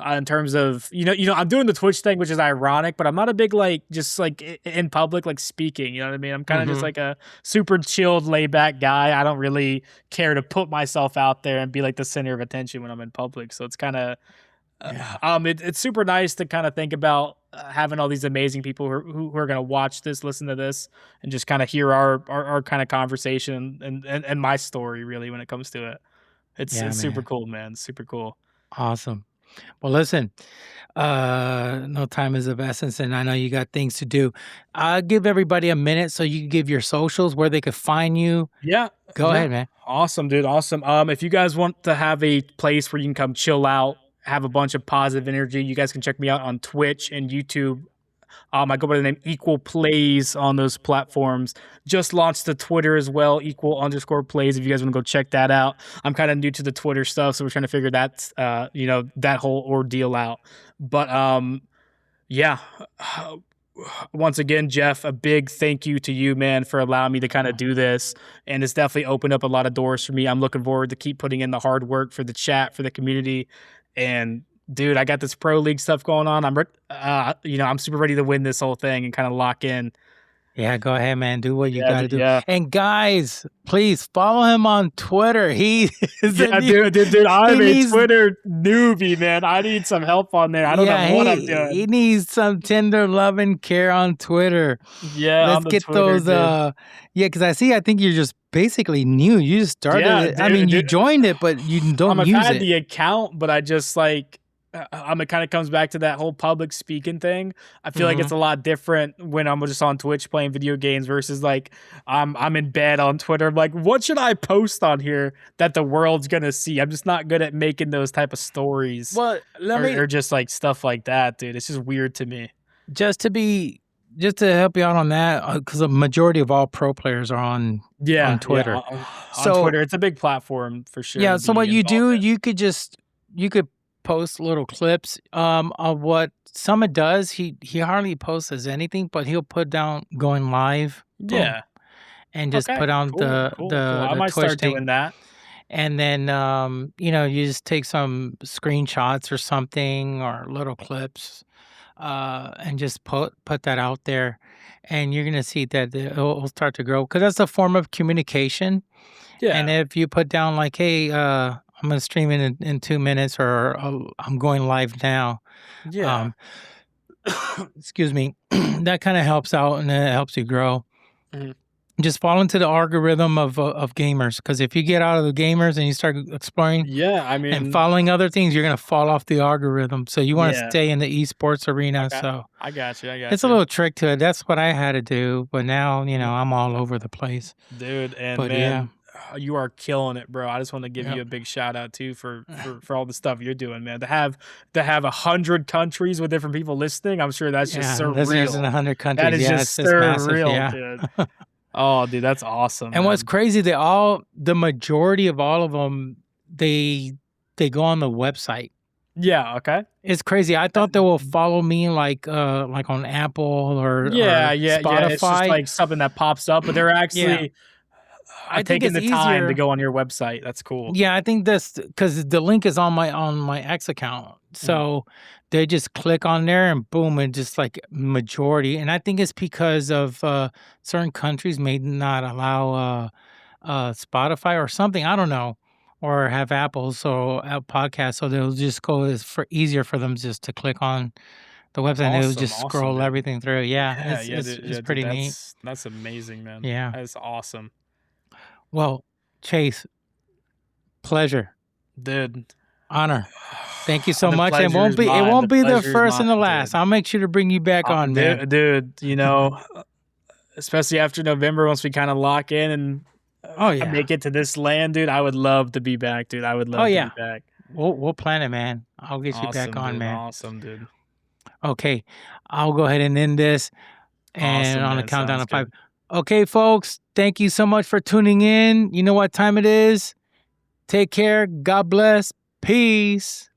in terms of I'm doing the Twitch thing, which is ironic, but I'm not a big like just like in public like speaking. You know what I mean? I'm kind of just Mhm. like a super chilled, laid back guy. I don't really care to put myself out there and be like the center of attention when I'm in public. So it's kind of Yeah. it's super nice to kind of think about having all these amazing people who are going to watch this, listen to this, and just kind of hear our kind of conversation and my story really when it comes to it. It's Yeah, super man. cool, man. Super cool. Awesome. Well, listen, no time is of essence, and I know you got things to do. I'll give everybody a minute so you can give your socials where they could find you. Yeah. Go yeah. ahead, man. Awesome, dude. Awesome. If you guys want to have a place where you can come chill out, have a bunch of positive energy, you guys can check me out on Twitch and YouTube. I go by the name Equal Plays on those platforms. Just launched the Twitter as well, Equal_Plays. If you guys want to go check that out, I'm kind of new to the Twitter stuff, so we're trying to figure that that whole ordeal out. But yeah. Once again, Jeff, a big thank you to you, man, for allowing me to kind of do this. And it's definitely opened up a lot of doors for me. I'm looking forward to keep putting in the hard work for the chat, for the community. And dude, I got this pro league stuff going on. I'm super ready to win this whole thing and kind of lock in. Yeah, go ahead, man. Do what you Yeah, got to do. yeah. And guys, please follow him on Twitter. He is Yeah, dude, I'm he a needs- Twitter newbie, man. I need some help on there. I don't know what I'm doing. He needs some tender love and care on Twitter. Yeah, on Let's the get Twitter, those. dude. Yeah, because I think you're just basically new. You just started Yeah, it. I mean, you dude. joined it, but you don't I've use had it. the account, but I just like it kind of comes back to that whole public speaking thing. I feel like it's a lot different when I'm just on Twitch playing video games versus like I'm in bed on Twitter. I'm like, what should I post on here that the world's gonna see? I'm just not good at making those type of stories. Well, or just like stuff like that, dude. It's just weird to me. just to help you out on that, because the majority of all pro players are on Yeah, Twitter. Yeah, on So- Twitter, it's a big platform for sure. Yeah. to So be what you do, involved in. you could post little clips of what Summit does. He hardly posts anything, but he'll put down going live. Boom, Yeah, and just okay, put on cool, the cool, the, cool. I the might Twitch start thing. doing that. And then you just take some screenshots or something or little clips, and just put that out there, and you're gonna see that it'll start to grow because that's a form of communication. Yeah, And if you put down like, hey, I'm gonna stream in 2 minutes, or I'm going live now. yeah. Excuse me, that kind of helps out and it helps you grow. Mhm. Just fall into the algorithm of gamers, because if you get out of the gamers and you start exploring Yeah, I mean, and following other things, you're gonna fall off the algorithm. So you want to Yeah. stay in the esports arena. Okay. So I got you. it's a little trick to it. That's what I had to do, but now I'm all over the place. dude. And But man, you are killing it, bro. I just want to give Yep. you a big shout out too for all the stuff you're doing, man. To have 100 countries with different people listening, I'm sure that's just listeners in surreal. 100 countries. That is Yeah, just it's massive. surreal, Yeah. dude. Oh, dude, that's awesome. And what's man. crazy, the majority of all of them, they go on the website. Yeah, okay. It's crazy. I thought they will follow me like on Apple or Yeah, or yeah, Spotify. yeah. It's just like something that pops up, but they're actually I think taking it's the time easier. to go on your website. That's cool. Yeah, I think that's because the link is on my X account. So they just click on there and boom, and just like majority. And I think it's because of certain countries may not allow Spotify or something. I don't know, or have Apple podcast, so they'll just go easier for them just to click on the website. And they'll just scroll dude. everything through. Yeah, Yeah, it's dude, pretty neat. That's amazing, man. Yeah. That's awesome. Well, Chase, pleasure, Dude. honor. Thank you so The much. It won't pleasure's be mine. The the pleasure's first and the mine, last. dude. I'll make sure to bring you back on, man. Dude, you know, especially after November, once we kind of lock in and make it to this land, dude, I would love to be back, dude. I would love to be back. We'll plan it, man. I'll get you back on, dude. man. Awesome, dude. Okay, I'll go ahead and end this, and Awesome, on a man. countdown Sounds of 5. good. Okay, folks, thank you so much for tuning in. You know what time it is. Take care. God bless. Peace.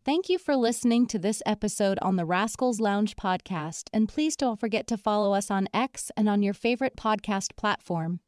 Thank you for listening to this episode on the Rascals Lounge podcast, and please don't forget to follow us on X and on your favorite podcast platform.